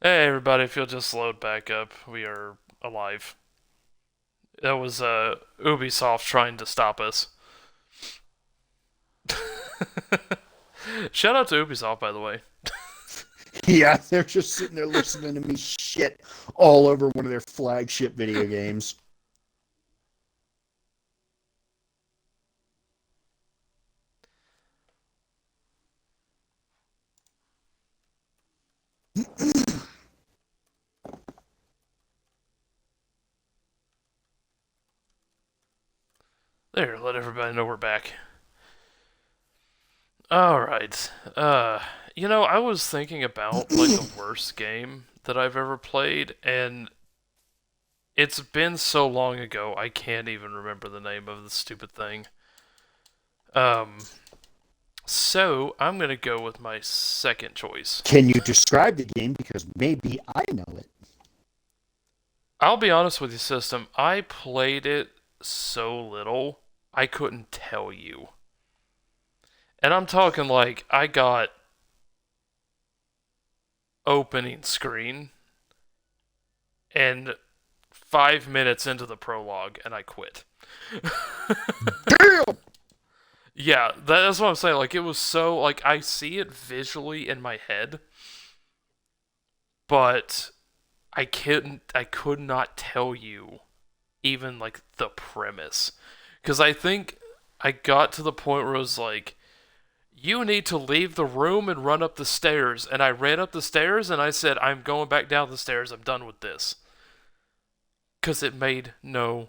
Hey everybody, if you'll just load back up, we are alive. That was Ubisoft trying to stop us. Shout out to Ubisoft, by the way. Yeah, they're just sitting there listening to me shit all over one of their flagship video games. There, let everybody know we're back. Alright. I was thinking about like the worst game that I've ever played, and it's been so long ago I can't even remember the name of the stupid thing. Um, so I'm gonna go with my second choice. Can you describe the game? Because maybe I know it. I'll be honest with you, system. I played it so little, I couldn't tell you. And I'm talking like I got opening screen and 5 minutes into the prologue and I quit. Damn! Yeah, that's what I'm saying. Like it was so like I see it visually in my head, but I could not tell you even like the premise. Cuz I think I got to the point where it was like you need to leave the room and run up the stairs. And I ran up the stairs and I said, I'm going back down the stairs. I'm done with this. Because it made no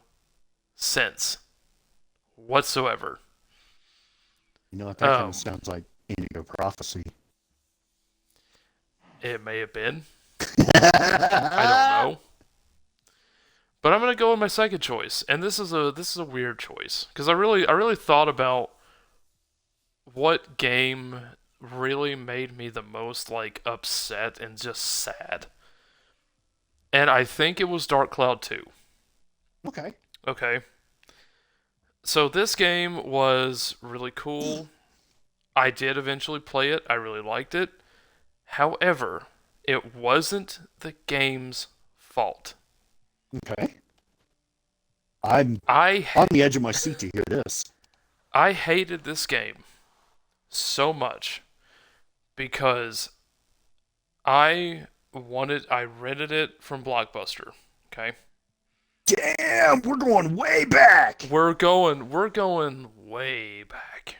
sense whatsoever. You know what? That kind of Um, sounds like Indigo Prophecy. it may have been. I don't know. But I'm gonna go with my second choice, and this is a weird choice because I really thought about what game really made me the most like upset and just sad, and I think it was Dark Cloud 2. Okay. Okay, so this game was really cool. I did eventually play it. I really liked it. However, it wasn't the game's fault. Okay. I'm I on the edge of my seat to hear this. I hated this game so much because I rented it from Blockbuster. Okay? Damn, we're going way back. We're going way back.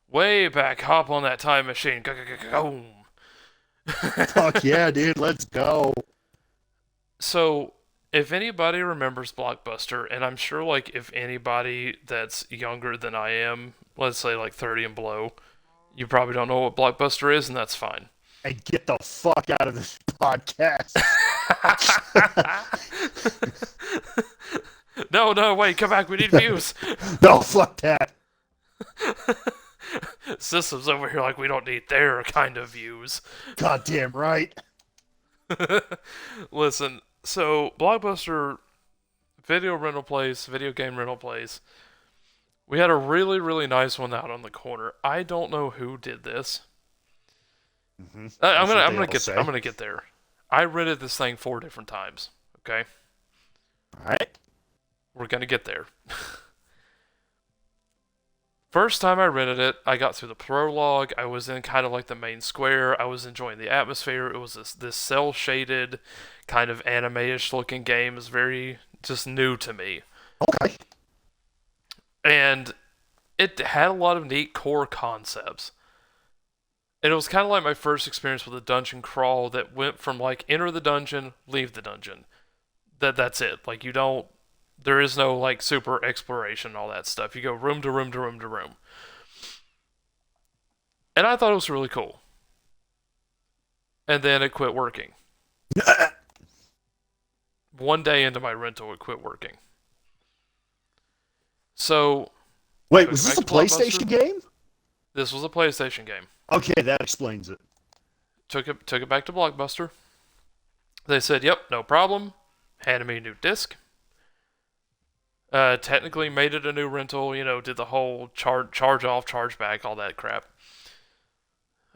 Way back. Hop on that time machine. Go, go, go, go. Fuck yeah, dude. Let's go. So, if anybody remembers Blockbuster, and I'm sure like if anybody that's younger than I am, let's say like 30 and below, you probably don't know what Blockbuster is, and that's fine. And get the fuck out of this podcast. No, no, wait, come back. We need views. No, fuck that. Systems over here like we don't need their kind of views. Goddamn right. Listen, so Blockbuster video rental place, video game rental place. We had a really, really nice one out on the corner. I don't know who did this. Mm-hmm. I'm That's gonna, what I'm they gonna all get, say. I'm gonna get there. I rented this thing 4 different times. Okay, All right. we're gonna get there. First time I rented it, I got through the prologue. I was in kind of like the main square. I was enjoying the atmosphere. It was this cell shaded, kind of anime-ish looking game. It was very just new to me, Okay. and it had a lot of neat core concepts. And it was kind of like my first experience with a dungeon crawl that went from like enter the dungeon, leave the dungeon. That's it. Like you don't there is no like super exploration and all that stuff. You go room to room to room to room. And I thought it was really cool. And then it quit working. One day into my rental, it quit working. So Wait, took it was this back a to Blockbuster. PlayStation game? This was a PlayStation game. Okay, that explains it. Took it back to Blockbuster. They said, "Yep, no problem." Handed me a new disc. Technically made it a new rental. Did the whole charge off, charge back, all that crap.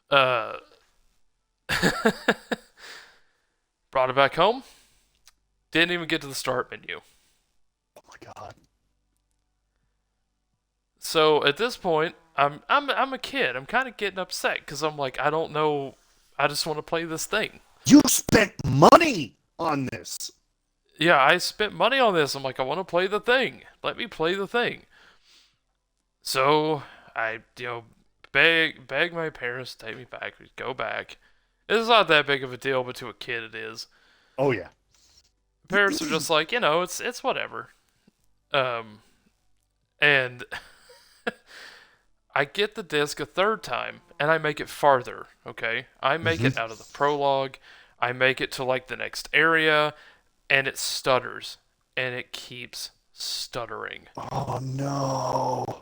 Uh, Brought it back home. Didn't even get to the start menu. Oh my god. So at this point, I'm a kid. I'm kind of getting upset because I'm like, I don't know. I just want to play this thing. You spent money on this. Yeah, I spent money on this. I'm like, I want to play the thing. Let me play the thing. So I, beg my parents to take me back. We go back. It's not that big of a deal, but to a kid it is. Oh yeah. Parents are just like, it's whatever. Um, and I get the disc a third time, and I make it farther. Okay, I make Hmm. it out of the prologue. I make it to like the next area, and it stutters, and it keeps stuttering, Oh no.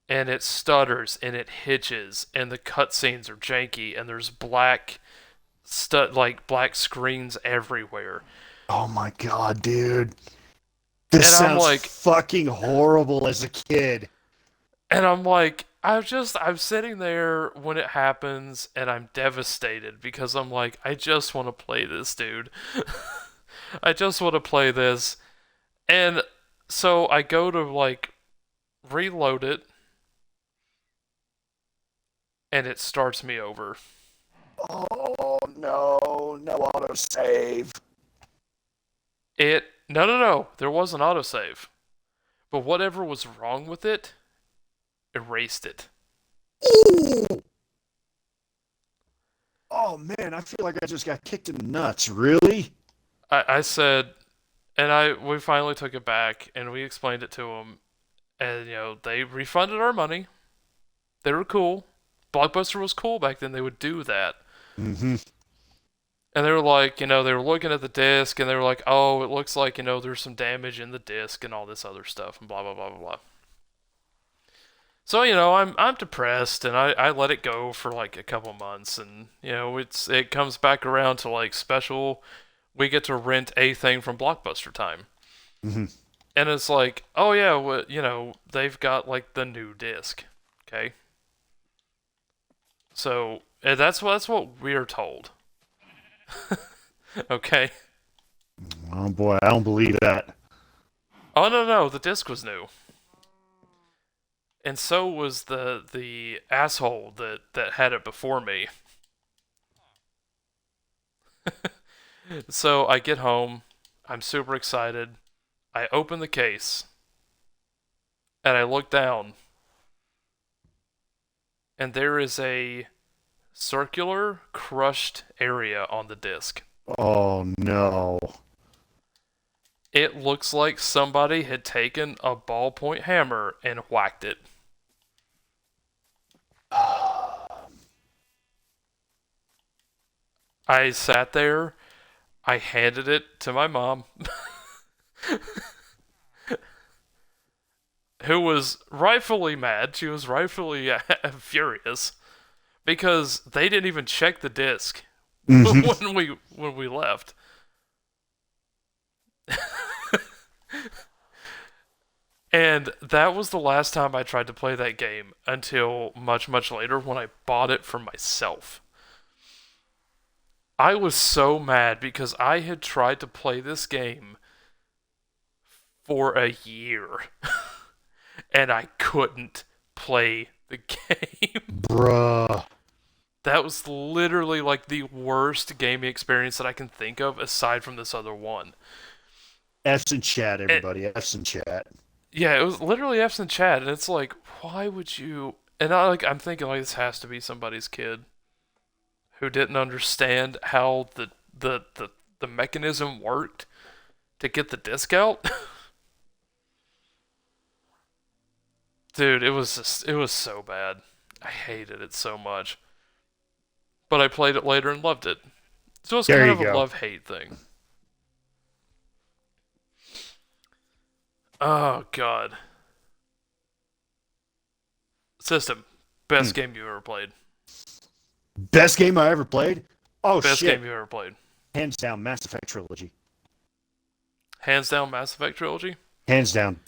and it stutters, and it hitches, and the cutscenes are janky, and there's black screens everywhere, Oh my god, dude. This and I'm sounds like, fucking horrible as a kid. I'm sitting there when it happens, and I'm devastated because I'm like, I just want to play this, dude. I just want to play this. And so I go to like reload it and it starts me over. Oh no, no autosave. It no no no, there was an autosave. But whatever was wrong with it erased it. Ooh. Oh man, I feel like I just got kicked in the nuts. Really? I said and I we finally took it back and we explained it to them and they refunded our money. They were cool. Blockbuster was cool back then. They would do that. Mm-hmm. And they were like, they were looking at the disc and they were like, oh, it looks like, there's some damage in the disc and all this other stuff and blah, blah, blah, blah, blah. So, I'm depressed and I let it go for like a couple months and, it comes back around to like special. We get to rent a thing from Blockbuster time. Mm-hmm. And it's like, oh yeah, well, they've got like the new disc. Okay. So that's what we're told. Okay. Oh boy, I don't believe that. Oh no no, the disc was new. And so was the asshole that had it before me. So I get home, I'm super excited. I open the case and I look down and there is a circular crushed area on the disc. Oh no. It looks like somebody had taken a ballpoint hammer and whacked it. I sat there, I handed it to my mom, who was rightfully mad. She was rightfully furious because they didn't even check the disc Mm-hmm. when we left. And that was the last time I tried to play that game until much much later when I bought it for myself. I was so mad because I had tried to play this game for a year and I couldn't play the game. Bruh. That was literally like the worst gaming experience that I can think of aside from this other one. F's in chat, And everybody. F's in chat. yeah, it was literally F's in chat, and it's like, why would you? And I'm thinking like this has to be somebody's kid who didn't understand how the mechanism worked to get the disc out. Dude, it was so bad. I hated it so much. But I played it later and loved it. So it's There kind you of a go. love hate thing. Oh god. System. Hmm. Best game you ever played. Best game I ever played? Oh Best shit. game you ever played. Hands down, Mass Effect trilogy. Hands down Mass Effect trilogy. Hands down.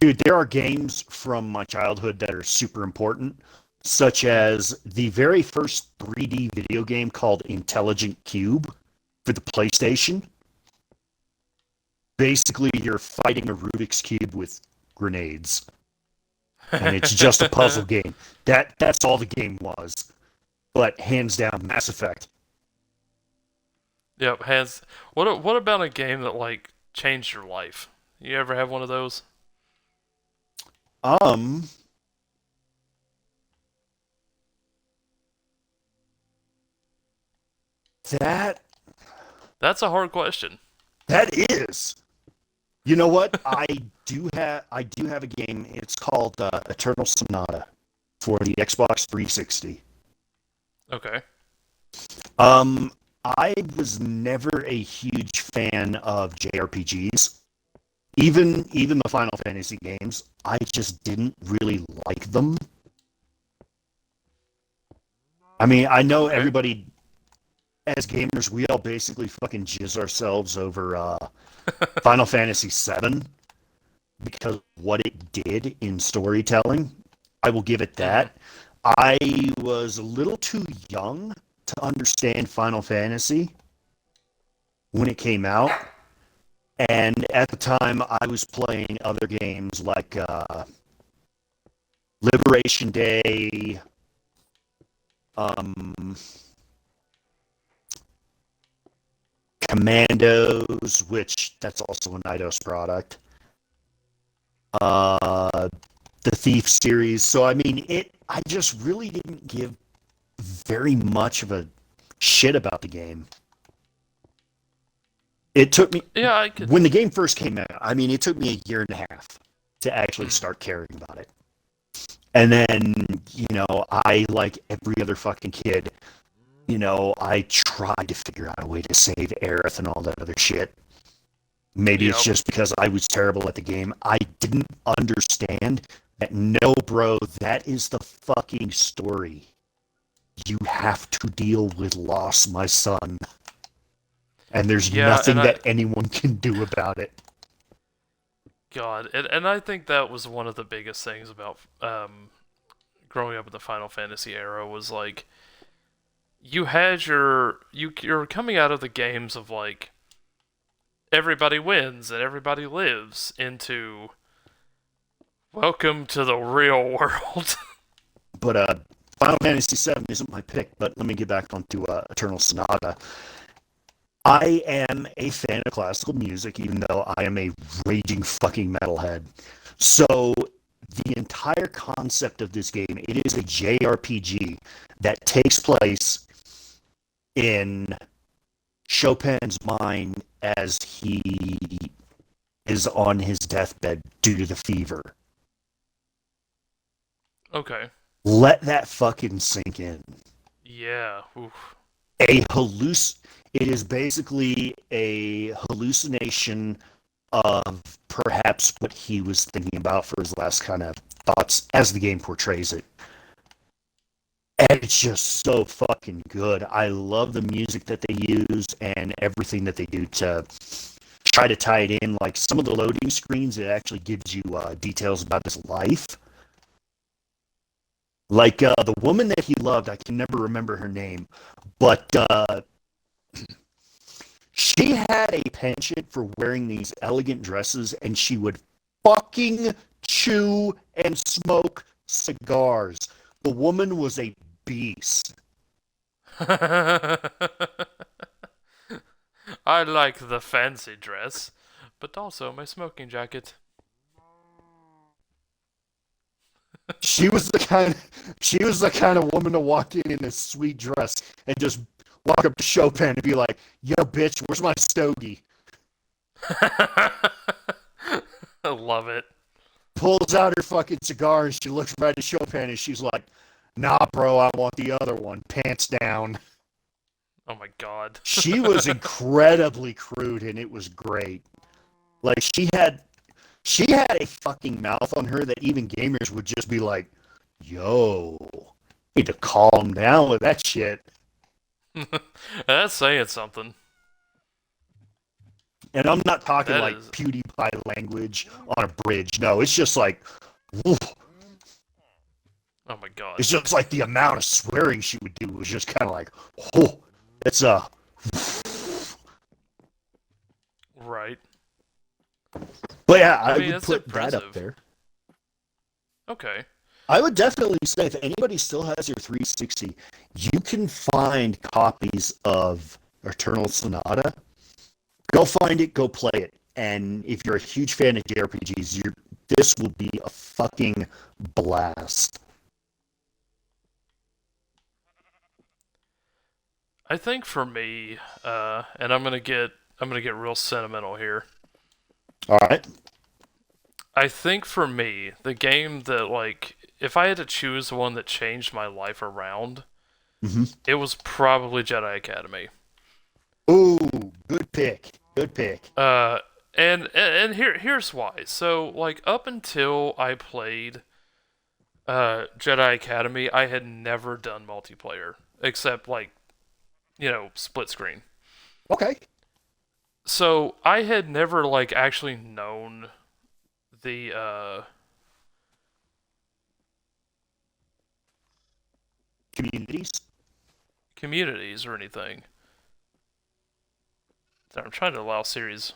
Dude, there are games from my childhood that are super important. such Mm. as the very first 3D video game called Intelligent Cube for the PlayStation. Basically, you're fighting a Rubik's Cube with grenades, and it's just a puzzle game. That's all the game was. But hands down, Mass Effect. Yep, has what about a game that like changed your life? You ever have one of those? Um, that That's a hard question. that is. You know what? I do have a game. It's called Eternal Sonata for the Xbox 360. Okay. Um, I was never a huge fan of JRPGs. Even the Final Fantasy games, I just didn't really like them. I mean, I know Okay. everybody as gamers, we all basically fucking jizz ourselves over Final Fantasy VII because what it did in storytelling. I will give it Mhm. that. I was a little too young to understand Final Fantasy when it came out. And at the time, I was playing other games like Liberation Day, um, Commandos, which that's also a Nidos product. Uh, the Thief series. So I mean, it. I just really didn't give very much of a shit about the game. It took me Yeah, I could. when the game first came out. I mean, it took me a year and a half to actually Mm. start caring about it. And then, I like every other fucking kid. I tried to figure out a way to save Aerith and all that other shit. Maybe it's Yep. just because I was terrible at the game. I didn't understand that no, bro, that is the fucking story. You have to deal with loss, my son. And there's Yeah, and nothing that anyone can do about it. God, and I think that was one of the biggest things about growing up in the Final Fantasy era was like you're coming out of the games of like everybody wins and everybody lives into welcome to the real world. But Final Fantasy VII isn't my pick, but let me get back onto Eternal Sonata. I am a fan of classical music, even though I am a raging fucking metalhead. So the entire concept of this game, it is a JRPG that takes place in Chopin's mind as he is on his deathbed due to the fever. Okay. Let that fucking sink in. Yeah. Oof. A halluc It is basically a hallucination of perhaps what he was thinking about for his last kind of thoughts as the game portrays it. And it's just so fucking good. I love the music that they use and everything that they do to try to tie it in. Like some of the loading screens, it actually gives you details about his life. Like the woman that he loved, I can never remember her name, but she had a penchant for wearing these elegant dresses, and she would fucking chew and smoke cigars. The woman was a beast. I like the fancy dress, but also my smoking jacket. She was the kind of woman to walk in a sweet dress and just walk up to Chopin and be like, "Yo, bitch, where's my stogie?" I love it. Pulls out her fucking cigar and she looks right at Chopin and she's like, "Nah, bro, I want the other one, pants down." Oh my god. She was incredibly crude and it was great. Like she had a fucking mouth on her that even gamers would just be like, "Yo, need to calm down with that shit." That's saying something. And I'm not talking That like is. PewDiePie language on a bridge. No, it's just like, woof. Oh my god. It's just like the amount of swearing she would do was just kind of like, oh, it's a. Right. But yeah, I I mean, would it's put that up impressive. there. Okay. I would definitely say if anybody still has your 360, you can find copies of Eternal Sonata. Go find it, go play it. And if you're a huge fan of JRPGs, this will be a fucking blast. I think for me, and I'm gonna get real sentimental here. All right. I think for me, the game that like if I had to choose one that changed my life around, Mm-hmm. it was probably Jedi Academy. Ooh, good pick. Good pick. Uh, and here's why. So like up until I played Jedi Academy, I had never done multiplayer except like split screen. Okay. So I had never like actually known the Communities. communities or anything. I'm trying to allow series.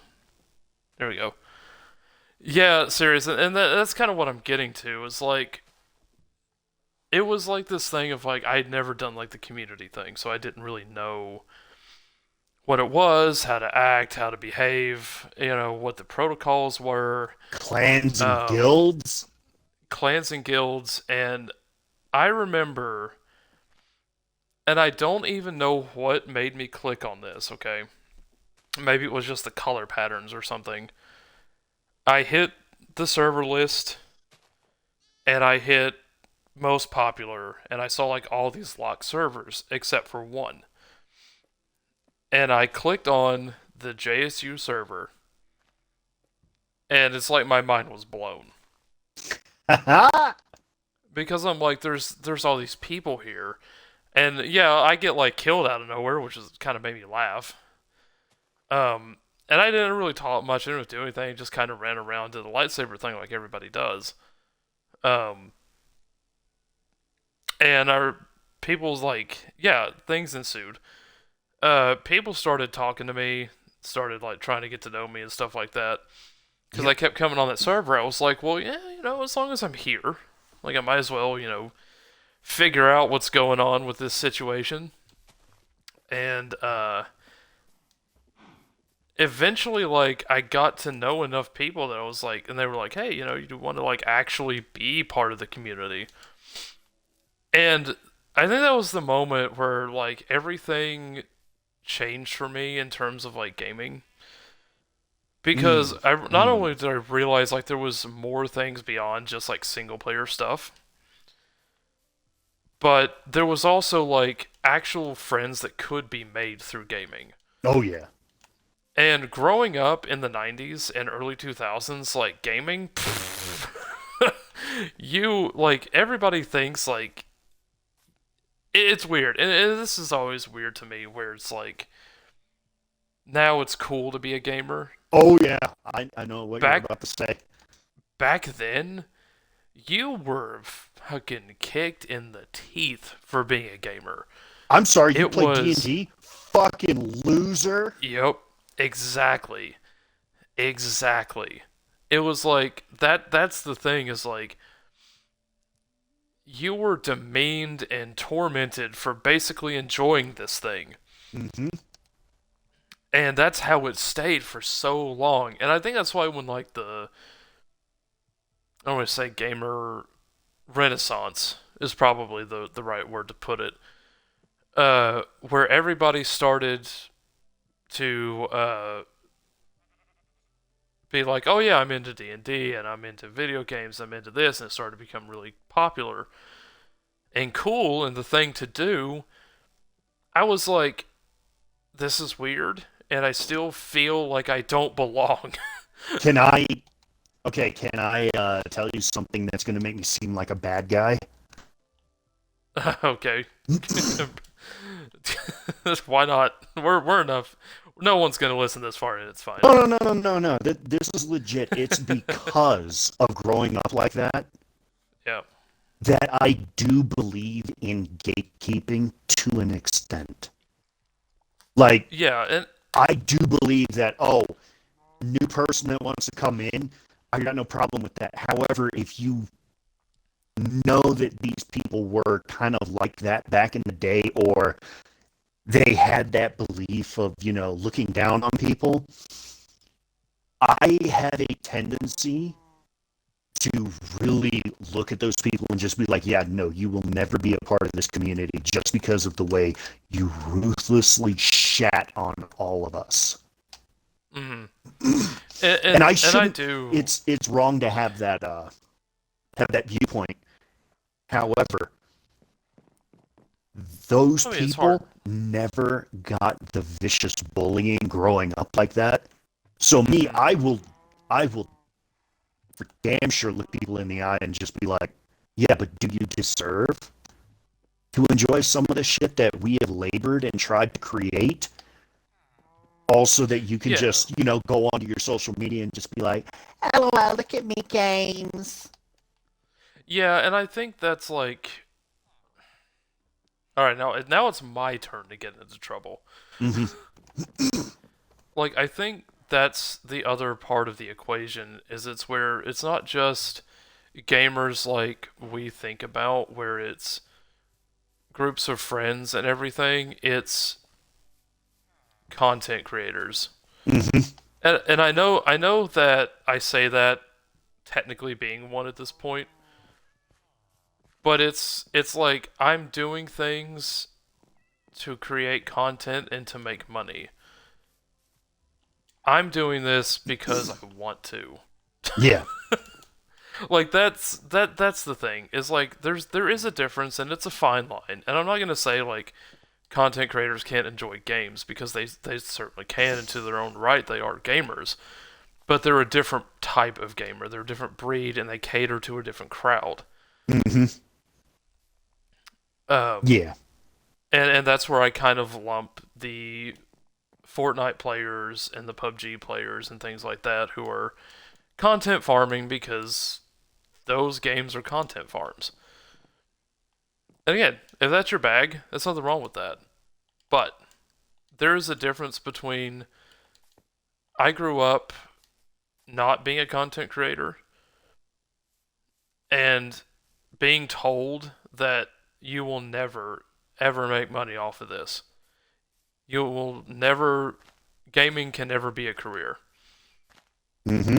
There we go. Yeah, series, and that's kind of what I'm getting to. Is like it was like this thing of like I'd never done like the community thing, so I didn't really know what it was, how to act, how to behave, what the protocols were, Clans and um, guilds. clans and guilds, and I remember, and I don't even know what made me click on this. Okay, maybe it was just the color patterns or something. I hit the server list and I hit most popular and I saw like all these locked servers except for one. And I clicked on the JSU server and it's like my mind was blown because I'm like there's all these people here. And yeah, I get like killed out of nowhere, which is kind of made me laugh. Um and I didn't really talk much, I didn't do anything, just kind of ran around, did the lightsaber thing like everybody does. Um and our people's like yeah, things ensued. People started talking to me, started like trying to get to know me and stuff like that. Because Yep. I kept coming on that server, I was like, well, yeah, as long as I'm here, like I might as well, figure out what's going on with this situation. And eventually, like I got to know enough people that I was like, and they were like, hey, you want to like actually be part of the community. And I think that was the moment where like everything changed for me in terms of like gaming because Mm, I not mm. only did I realize like there was more things beyond just like single player stuff, but there was also like actual friends that could be made through gaming. Oh yeah. And growing up in the 90s and early 2000s, like gaming, you like everybody thinks like it's weird. And this is always weird to me where it's like now it's cool to be a gamer. Oh yeah. I know what you're Back about to say. back then, you were fucking kicked in the teeth for being a gamer. I'm sorry, you It play D and was, D? Fucking loser. yep, exactly, exactly. It was like that. That's the thing. Is like you were demeaned and tormented for basically enjoying this thing, Mm-hmm. and that's how it stayed for so long. And I think that's why when like I don't want to say gamer renaissance is probably the right word to put it. Where everybody started to be like, oh yeah, I'm into D&D and I'm into video games, I'm into this, and it started to become really popular and cool and the thing to do. I was like, this is weird, and I still feel like I don't belong. Can I okay, can I tell you something that's gonna make me seem like a bad guy? Okay, why not? We're enough. No one's gonna listen this far, and it's fine. No, no, no, no, no, no. This is legit. It's because of growing up like that. Yeah, that I do believe in gatekeeping to an extent. Like, Yeah, and I do believe that, oh, new person that wants to come in, I got no problem with that. However, if you know that these people were kind of like that back in the day, or they had that belief of, looking down on people, I have a tendency to really look at those people and just be like, yeah, no, you will never be a part of this community just because of the way you ruthlessly shat on all of us. mhm. And I And I shouldn't. do. It's wrong to have that viewpoint. However, those I mean, it's hard. people never got the vicious bullying growing up like that. So me, Mhm. I will for damn sure look people in the eye and just be like, yeah, but do you deserve to enjoy some of the shit that we have labored and tried to create? Also, that you can Yeah. just, go onto your social media and just be like, LOL, look at me games. Yeah, and I think that's like, all right, now it's my turn to get into trouble. Mm-hmm. Like I think that's the other part of the equation is it's where it's not just gamers like we think about where it's groups of friends and everything, it's content creators. Mm-hmm. And I know that I say that technically being one at this point, but it's like I'm doing things to create content and to make money. I'm doing this because I want to. Yeah. Like that's the thing. Is like there is a difference and it's a fine line. And I'm not going to say like content creators can't enjoy games because they certainly can and to their own right they are gamers. But they're a different type of gamer. They're a different breed and they cater to a different crowd. Mm-hmm. Um Yeah. and that's where I kind of lump the Fortnite players and the PUBG players and things like that who are content farming because those games are content farms. And again, if that's your bag, there's nothing wrong with that. But there is a difference between I grew up not being a content creator and being told that you will never ever make money off of this. You will never gaming can never be a career. Mm-hmm.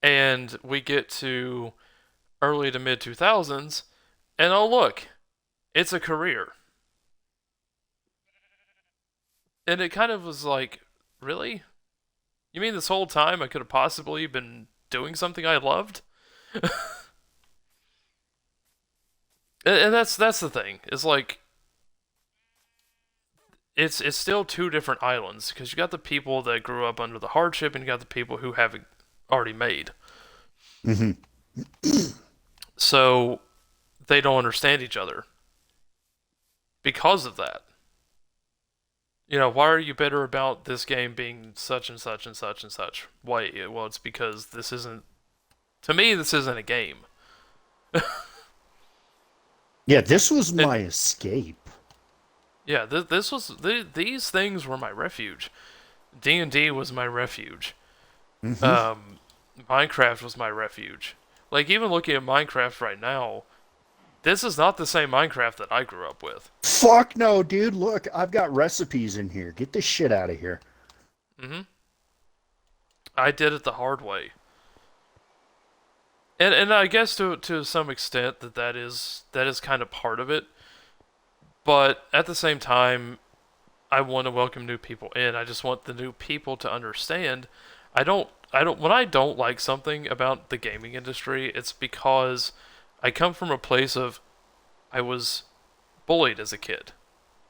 And we get to early to mid 2000s and oh look, it's a career. And it kind of was like, really? You mean this whole time I could have possibly been doing something I loved? And that's the thing. Is like it's still two different islands because you got the people that grew up under the hardship and you got the people who have it already made. Mm-hmm. So they don't understand each other because of that. Why are you bitter about this game being such and such and such and such? Why? Well, it's because this isn't. To me, this isn't a game. Yeah, this was And my escape. yeah, this was these things were my refuge. D&D was my refuge. Mm-hmm. Um, Minecraft was my refuge. Like even looking at Minecraft right now, this is not the same Minecraft that I grew up with. Fuck no, dude. Look, I've got recipes in here. Get this shit out of here. Hmm. I did it the hard way, and I guess to some extent that is kind of part of it. But at the same time, I want to welcome new people in. I just want the new people to understand. I don't when I don't like something about the gaming industry, it's because I come from a place of I was bullied as a kid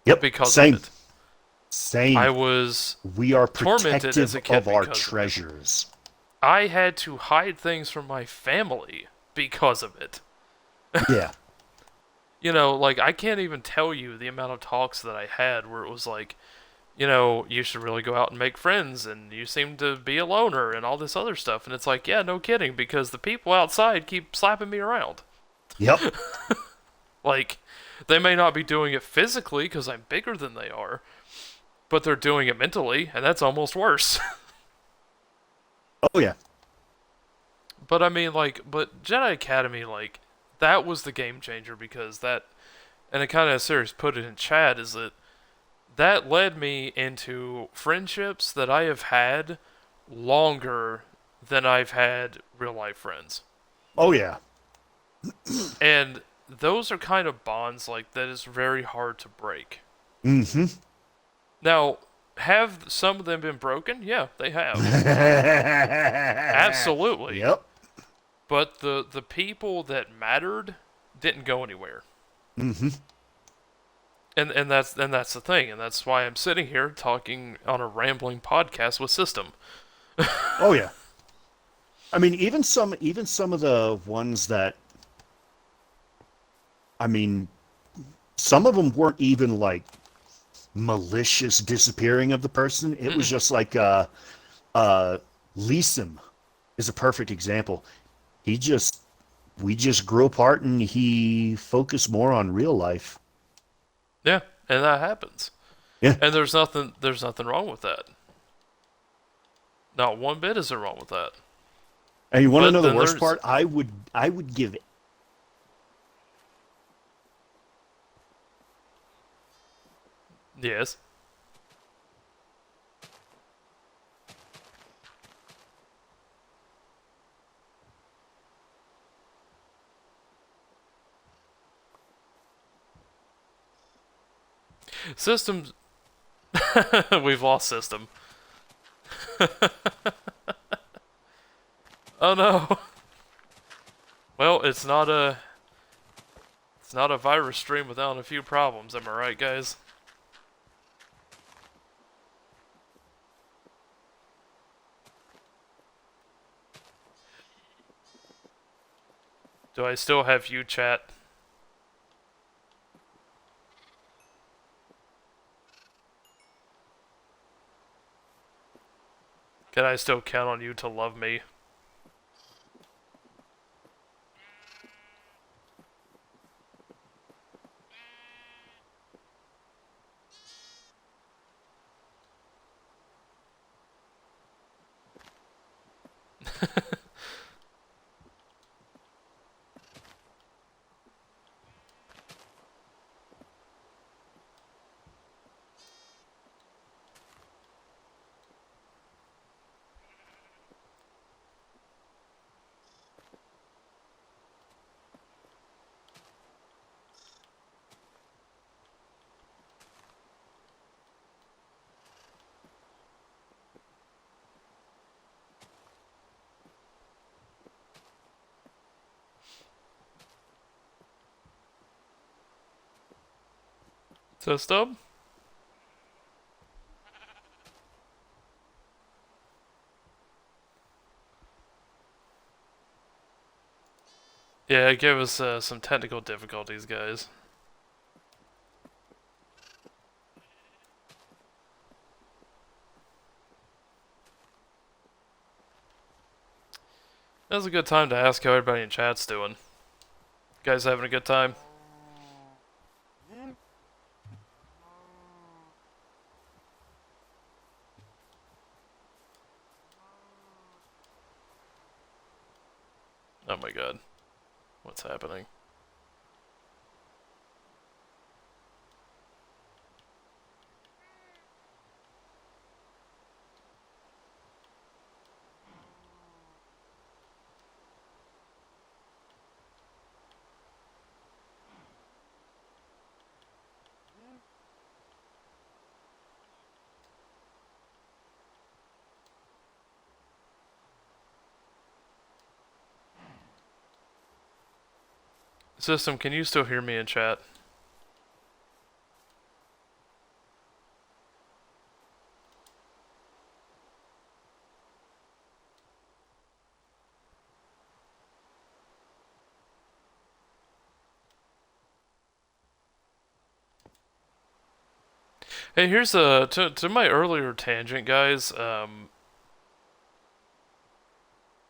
Yep, because of same. it. Same. I was We are tormented as protective a kid of our because of it. treasures. I had to hide things from my family because of it. Yeah. Like I can't even tell you the amount of talks that I had where it was like, you should really go out and make friends and you seem to be a loner and all this other stuff. And it's like, yeah, no kidding, because the people outside keep slapping me around. Yep. Like, they may not be doing it physically because I'm bigger than they are, but they're doing it mentally, and that's almost worse. Oh yeah. But I mean, like, but Jedi Academy, like, that was the game changer because that, and it kind of serious put it in chat, is that that led me into friendships that I have had longer than I've had real life friends. Oh yeah. And those are kind of bonds like that is very hard to break. Mm-hmm. Now, have some of them been broken? Yeah, they have. Absolutely. Yep. But the people that mattered didn't go anywhere. Mm-hmm. And that's the thing, and that's why I'm sitting here talking on a rambling podcast with System. Oh yeah. I mean, even some of the ones that I mean, some of them weren't even like malicious disappearing of the person. It was Mm-mm. just like uh Leeson is a perfect example. He just we just grew apart and he focused more on real life. Yeah, and that happens. Yeah. And there's nothing wrong with that. Not one bit is there wrong with that. And you want to But know the then worst there's part? I would give yes. Systems we've lost System. Oh no. Well, it's not a virus stream without a few problems, am I right, guys? Do I still have you chat? Can I still count on you to love me? System? Yeah, give us some technical difficulties, guys. That's a good time to ask how everybody in chat's doing. You guys having a good time? Oh my god. What's happening? System, can you still hear me in chat? Hey, here's a to my earlier tangent, guys.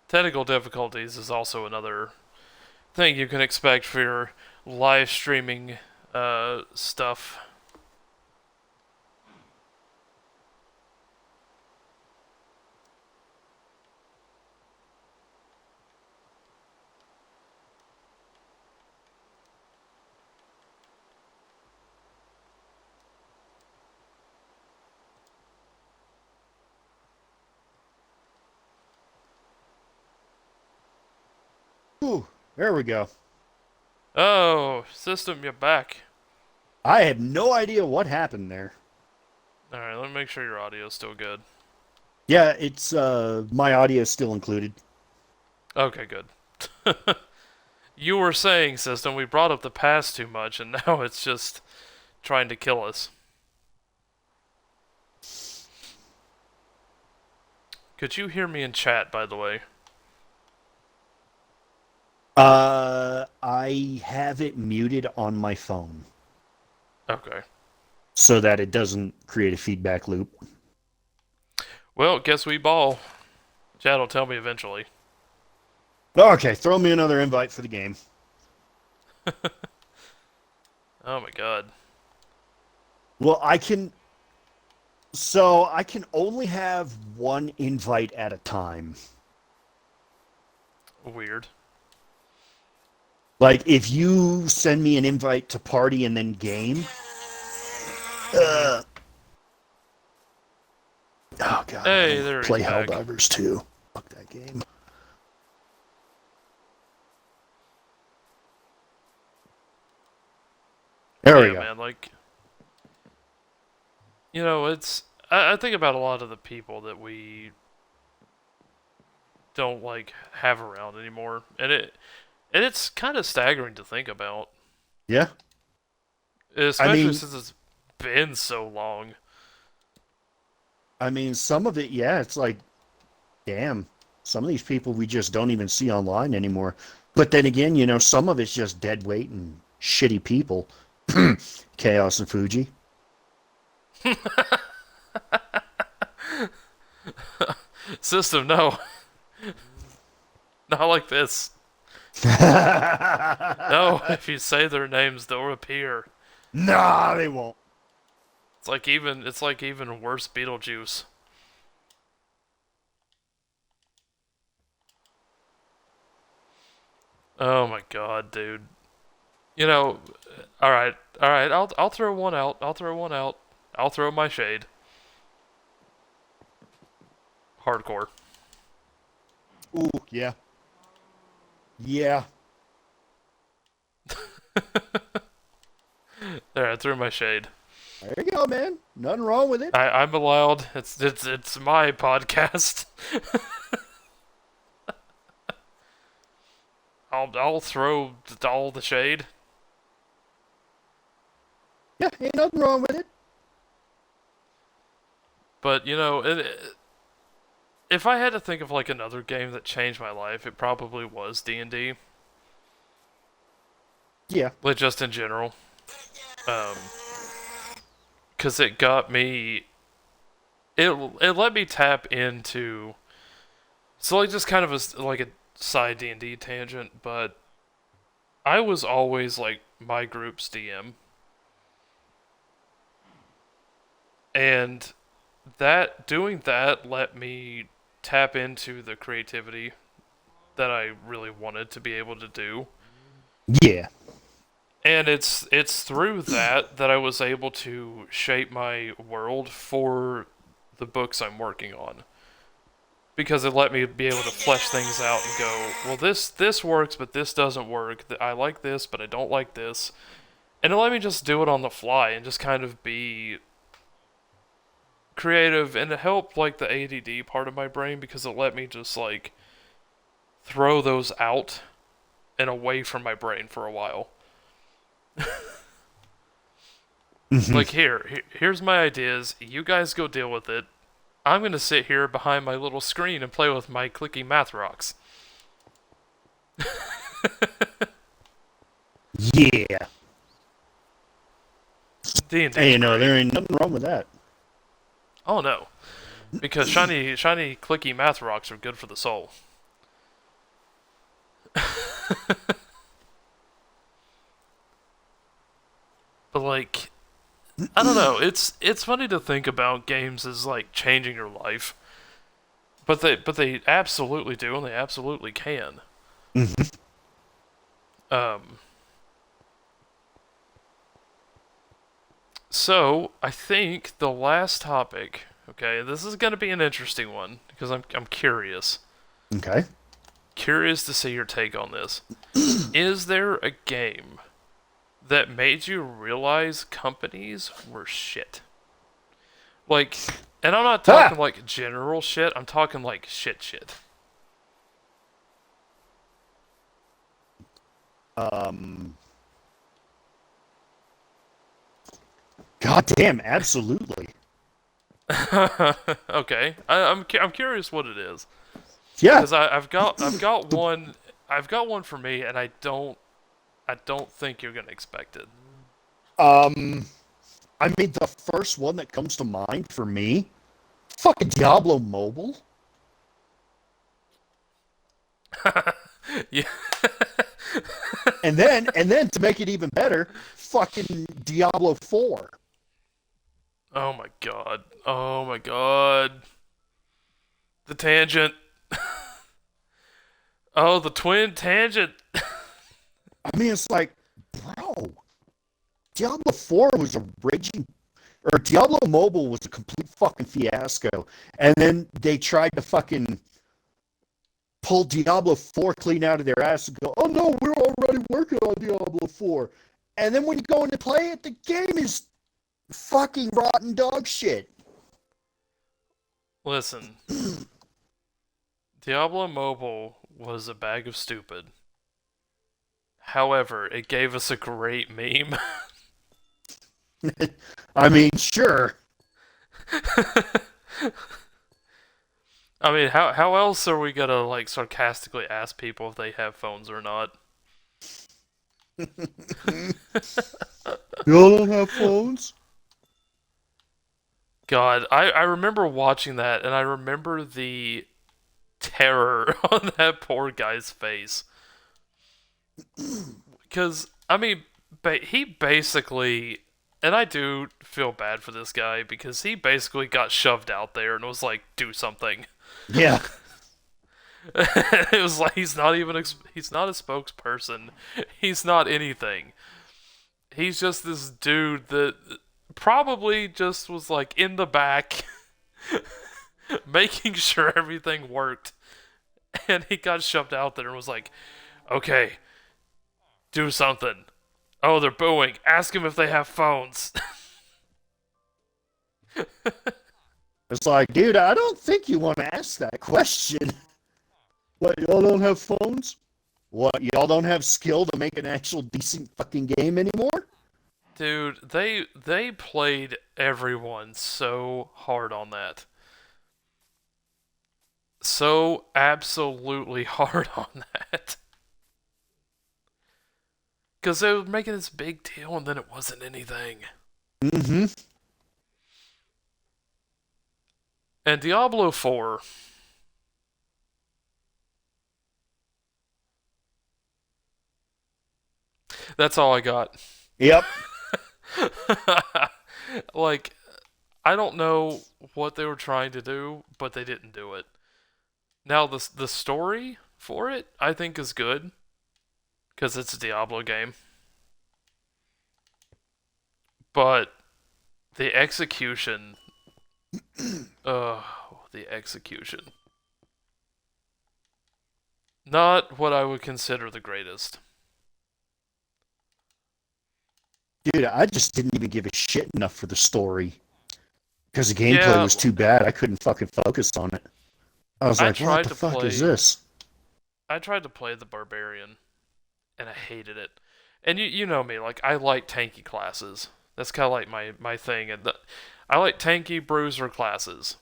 Technical difficulties is also another thing you can expect for your live streaming stuff. Ooh, there we go. Oh, system, you're back. I have no idea what happened there. Alright, let me make sure your audio's still good. Yeah, it's my audio is still included. Okay, good. You were saying, system, we brought up the past too much, and now it's just trying to kill us. Could you hear me in chat, by the way? I have it muted on my phone Okay. so that it doesn't create a feedback loop. Well, guess we ball. Chat will tell me eventually. Okay, throw me another invite for the game. Oh my god. Well, I can. So I can only have one invite at a time. Weird. Like, if you send me an invite to party and then game. Mm-hmm. Uh, oh, God, I Hey, don't there he's play back. Helldivers 2. Fuck that game. There But we yeah, go. man, like, you know, it's. I think about a lot of the people that we don't, like, have around anymore. And it's kind of staggering to think about. Yeah. I Especially mean, since it's been so long. some of it, yeah, it's like, damn, some of these people we just don't even see online anymore. But then again, some of it's just dead weight and shitty people. Chaos and Fuji. System, no. Not like this. No, if you say their names, they'll appear. Nah, they won't. It's like even worse Beetlejuice. Oh my god, dude. You know, all right. I'll throw one out. I'll throw one out. I'll throw my shade. Hardcore. Ooh, yeah. Yeah. There, I threw my shade. There you go, man. Nothing wrong with it. I'm allowed. It's my podcast. I'll throw all the shade. Yeah, ain't nothing wrong with it. But you know, if I had to think of like another game that changed my life, it probably was D&D. Yeah. Like just in general, um, because it got me. It let me tap into. So like just kind of like a side D&D tangent, but I was always like my group's DM, and that doing that let me tap into the creativity that I really wanted to be able to do. Yeah. And it's through that I was able to shape my world for the books I'm working on. Because it let me be able to flesh things out and go, well, this works, but this doesn't work. I like this, but I don't like this. And it let me just do it on the fly and just kind of be creative, and it helped like the ADD part of my brain because it let me just like throw those out and away from my brain for a while. Mhm. Like here's my ideas. You guys go deal with it. I'm gonna sit here behind my little screen and play with my clicky math rocks. Yeah. D&D Hey, is great. there ain't nothing wrong with that. Oh no, because shiny clicky math rocks are good for the soul. But like, I don't know. It's funny to think about games as like changing your life, but they absolutely do, and they absolutely can. Mhm. Um, so I think the last topic. Okay, this is gonna be an interesting one because I'm curious. Okay. Curious to see your take on this. Is there a game that made you realize companies were shit? Like, and I'm not Ha! talking like general shit, I'm talking like shit. Um, God damn, absolutely. Okay, I'm curious what it is Yeah. because I've got one for me, and I don't think you're gonna expect it. Um, I mean, the first one that comes to mind for me, fucking Diablo Mobile. Yeah. And then to make it even better, fucking Diablo 4. Oh my god. Oh my god. The tangent. Oh, the twin tangent. I mean, it's like, bro, Diablo 4 was a raging, or Diablo Mobile was a complete fucking fiasco. And then they tried to fucking pull Diablo 4 clean out of their ass and go, oh no, we're already working on Diablo 4. And then when you go in to play it, the game is fucking rotten dog shit. Listen, Diablo Mobile was a bag of stupid. However, it gave us a great meme. I mean, sure. I mean, how else are we gonna like sarcastically ask people if they have phones or not? Y'all don't have phones? God, I remember watching that, and I remember the terror on that poor guy's face. Because I mean, he basically, and I do feel bad for this guy because he basically got shoved out there and was like, "Do something." Yeah. It was like he's not a spokesperson. He's not anything. He's just this dude that probably just was like in the back making sure everything worked, and he got shoved out there and was like, "Okay, do something." Oh, they're booing. Ask them if they have phones. It's like, dude, I don't think you want to ask that question. What, y'all don't have phones? What, y'all don't have skill to make an actual decent fucking game anymore? Dude, they played everyone so hard on that. So absolutely hard on that. Because they were making this big deal and then it wasn't anything. Mm-hmm. And Diablo 4, that's all I got. Yep. Like, I don't know what they were trying to do, but they didn't do it. Now, the story for it, I think, is good because it's a Diablo game. But the execution, the execution. Not what I would consider the greatest. Dude, I just didn't even give a shit enough for the story because the gameplay Yeah, was too bad. I couldn't fucking focus on it. I was I like, what tried the to fuck is play. this? I tried to play the barbarian, and I hated it. And you know me, like I like tanky classes. That's kind of like my thing, and I like tanky bruiser classes.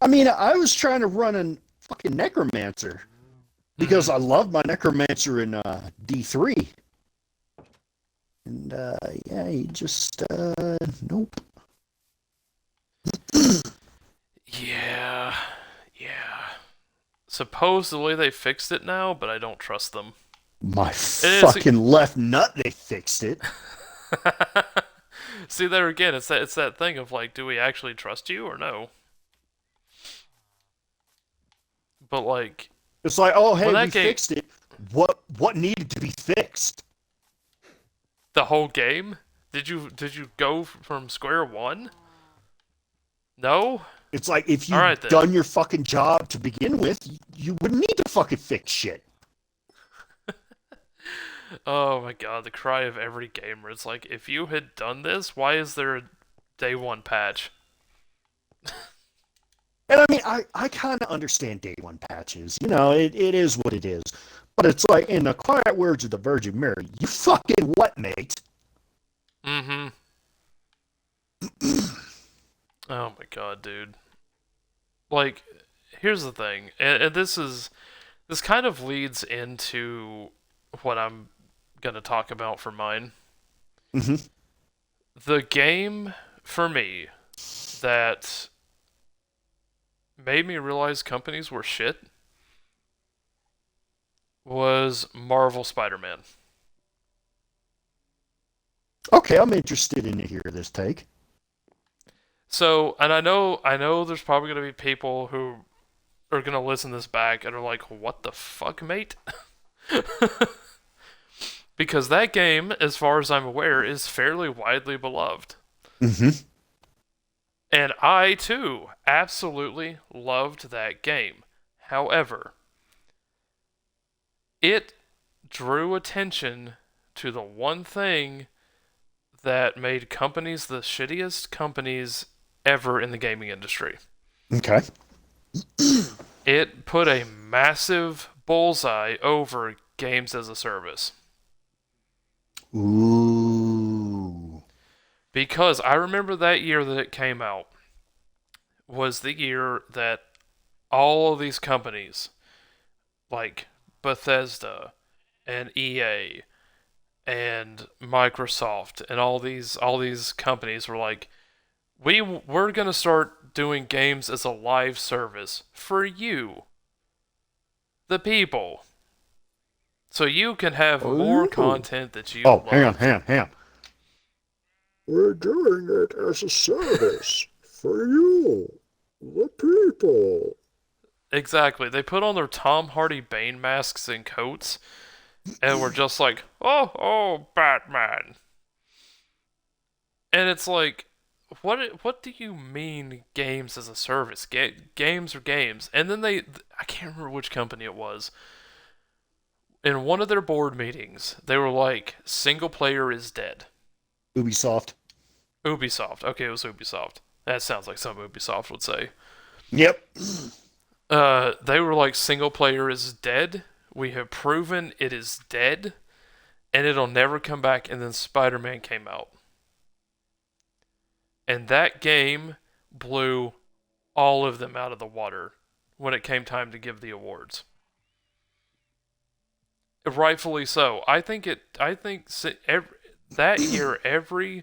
I mean, I was trying to run a fucking necromancer because Mm-hmm. I love my necromancer in D3. And yeah, he just nope. Yeah, yeah. Supposedly they fixed it now, but I don't trust them. My And it's fucking left nut, they fixed it. See there again, it's that thing of like, do we actually trust you or no? But like It's like, oh, when hey, we that game, fixed it. What needed to be fixed? the whole game, did you go from square one? No. It's like if All you right then. done your fucking job to begin with, you wouldn't need to fucking fix shit. Oh my god, the cry of every gamer. It's like if you had done this, why is there a day one patch? And I mean, I kind of understand day one patches. You know, it is what it is. But it's like, in the quiet words of the Virgin Mary, you fucking what, mate? Mm-hmm. Oh my god, dude. Like, here's the thing, and this kind of leads into what I'm gonna talk about for mine. Mm-hmm. The game for me that made me realize companies were shit was Marvel Spider-Man. Okay, I'm interested in to hear this take. So, and I know there's probably gonna be people who are gonna listen this back and are like, "What the fuck, mate?" Because that game, as far as I'm aware, is fairly widely beloved. Mm-hmm. And I, too, absolutely loved that game. However, it drew attention to the one thing that made companies the shittiest companies ever in the gaming industry. Okay. It put a massive bullseye over games as a service. Ooh. Because I remember that year that it came out was the year that all of these companies, like Bethesda and EA and Microsoft and all these companies were like, we're gonna start doing games as a live service for you, the people, so you can have more Oh. content that you Oh, hang on, love. hang on, hang on. We're doing it as a service for you, the people. Exactly. They put on their Tom Hardy Bane masks and coats, and we're just like, oh, Batman. And it's like, what do you mean games as a service? Games are games. And then I can't remember which company it was. In one of their board meetings, they were like, single player is dead. Ubisoft. Ubisoft. Okay, it was Ubisoft. That sounds like something Ubisoft would say. Yep. They were like, single player is dead. We have proven it is dead, and it'll never come back. And then Spider-Man came out, and that game blew all of them out of the water when it came time to give the awards. Rightfully so. I think it. I think that year every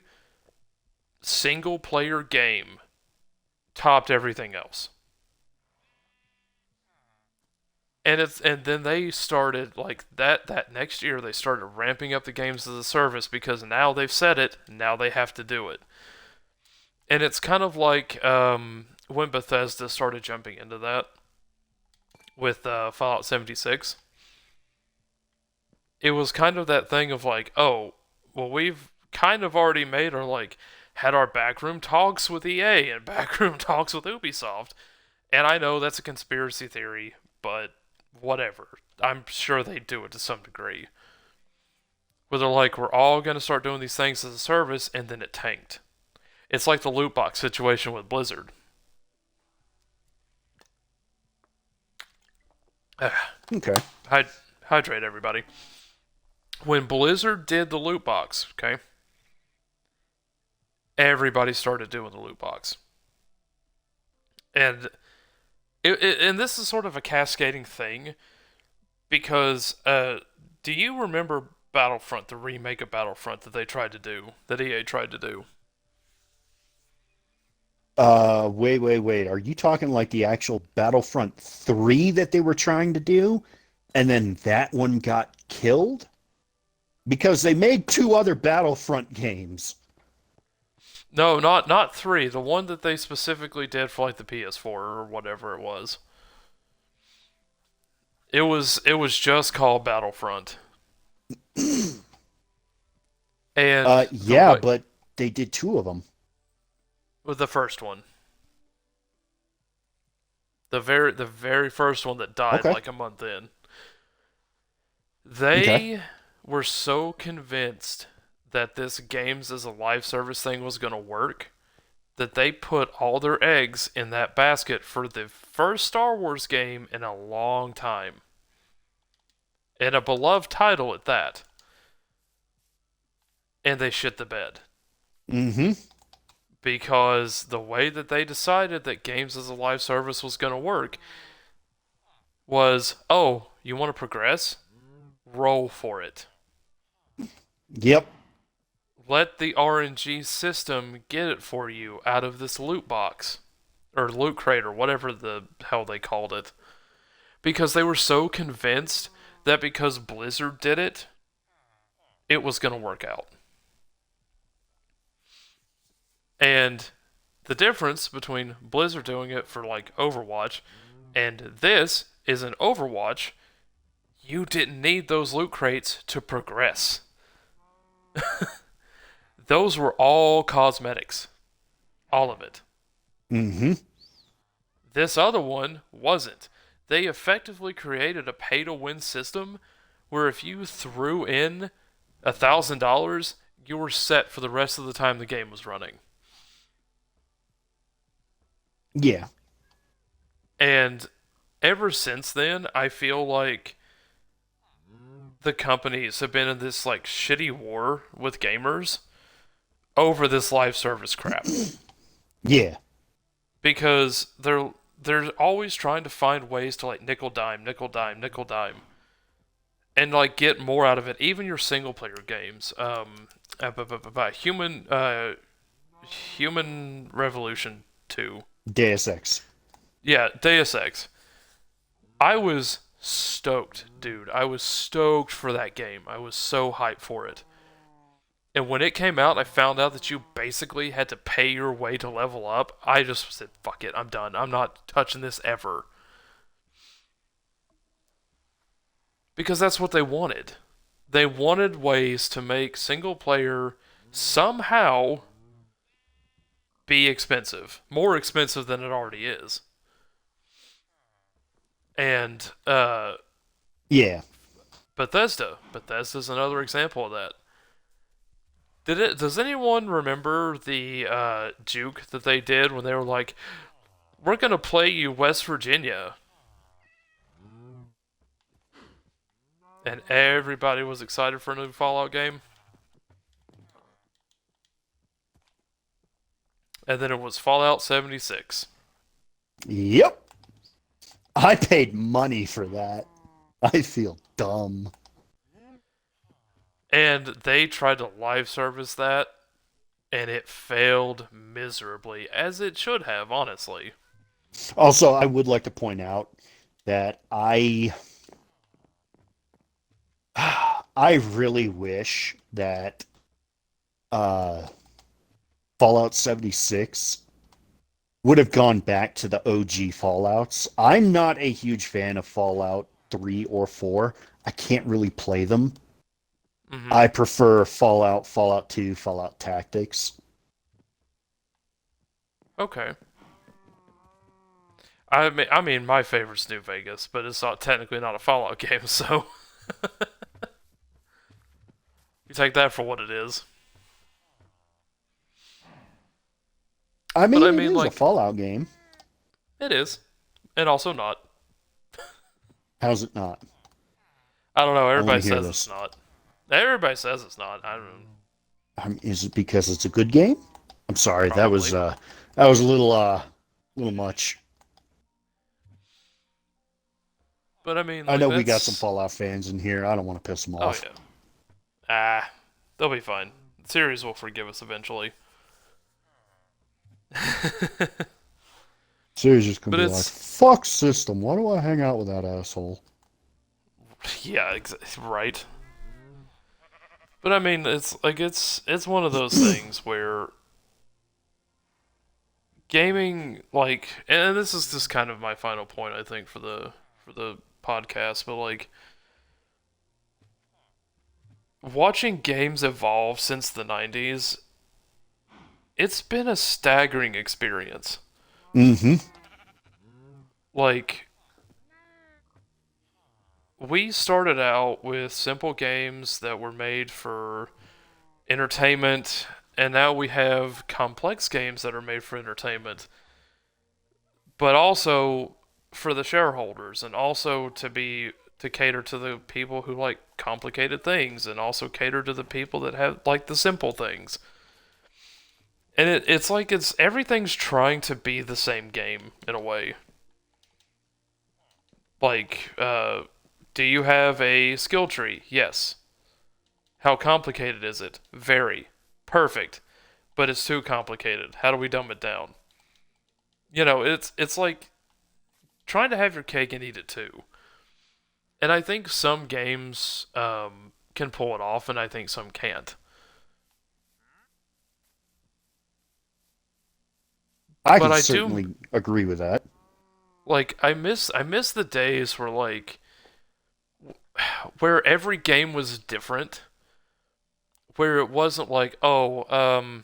single player game topped everything else. And then they started like that next year they started ramping up the games as a service because now they've said it, now they have to do it. And it's kind of like when Bethesda started jumping into that with Fallout 76. It was kind of that thing of like, oh, well, we've kind of already made our like had our backroom talks with EA and backroom talks with Ubisoft. And I know that's a conspiracy theory, but whatever. I'm sure they do it to some degree. Where they're like, we're all going to start doing these things as a service, and then it tanked. It's like the loot box situation with Blizzard. Okay. Hydrate, everybody. When Blizzard did the loot box, okay, everybody started doing the loot box. And and this is sort of a cascading thing because do you remember Battlefront, the remake of Battlefront that they tried to do, that EA tried to do? Wait. Are you talking like the actual Battlefront 3 that they were trying to do? And then that one got killed? because they made two other Battlefront games. No, not three. The one that they specifically did for like the PS4 or whatever it was. It was just called Battlefront. And the Yeah, way but they did two of them. with the first one, the very first one that died Okay. like a month in, Okay. they were so convinced that this games as a live service thing was going to work that they put all their eggs in that basket for the first Star Wars game in a long time. And a beloved title at that. And they shit the bed. Mm-hmm. Because the way that they decided that games as a live service was going to work was, oh, you want to progress? Roll for it. Yep. Let the RNG system get it for you out of this loot box. Or loot crate, or whatever the hell they called it. Because they were so convinced that because Blizzard did it, it was going to work out. And the difference between Blizzard doing it for like Overwatch and this is an Overwatch, you didn't need those loot crates to progress. Those were all cosmetics. All of it. Mm-hmm. This other one wasn't. They effectively created a pay to win system where if you threw in $1,000, you were set for the rest of the time the game was running. Yeah. And ever since then, I feel like the companies have been in this like shitty war with gamers over this live service crap Yeah. because they're always trying to find ways to like nickel dime, nickel dime, nickel dime, and like get more out of it. Even your single player games, Human Revolution 2, Deus Ex. yeah, Deus Ex. I was stoked, dude. I was stoked for that game. I was so hyped for it. And when it came out, I found out that you basically had to pay your way to level up. I just said, fuck it, I'm done. I'm not touching this ever. Because that's what they wanted. They wanted ways to make single player somehow be expensive. More expensive than it already is. And Yeah. Bethesda's another example of that. Does anyone remember the juke that they did when they were like, "We're gonna play you West Virginia," and everybody was excited for a new Fallout game, and then it was Fallout 76, Yep. I paid money for that. I feel dumb. and they tried to live service that, and it failed miserably, as it should have, honestly. Also, I would like to point out that I really wish that uh Fallout 76 would have gone back to the OG Fallouts. I'm not a huge fan of Fallout 3 or 4. I can't really play them. Hmm. I prefer Fallout, Fallout 2, Fallout Tactics. Okay. I mean, my favorite's New Vegas, but it's not technically not a Fallout game, so you take that for what it is. I But I mean, it mean, is a like, Fallout game. it is, and also not. How's it not? I don't know. I want Everybody to hear says it's this. not. Everybody says it's not. I don't know. Is it because it's a good game? I'm sorry, Probably. that was a little much. But I mean, I like know we got some that's. Fallout fans in here. I don't want to piss them Oh off. yeah. Ah, they'll be fine. The series will forgive us eventually. Serious just gonna But be like, it's fuck system. Why do I hang out with that asshole? yeah, right. But I mean, it's one of those things where gaming, like, and this is just kind of my final point, I think, for the podcast, but like watching games evolve since the 90s, it's been a staggering experience. Mm-hmm. Like, we started out with simple games that were made for entertainment, and now we have complex games that are made for entertainment, but also for the shareholders, and also to cater to the people who like complicated things, and also cater to the people that have like the simple things. And it's like it's everything's trying to be the same game in a way. Like, do you have a skill tree? Yes. How complicated is it? Very. Perfect. But it's too complicated. How do we dumb it down? It's like trying to have your cake and eat it too. And I think some games can pull it off, and I think some can't. I But can I do certainly agree with that. like I miss the days where every game was different, where it wasn't like, oh,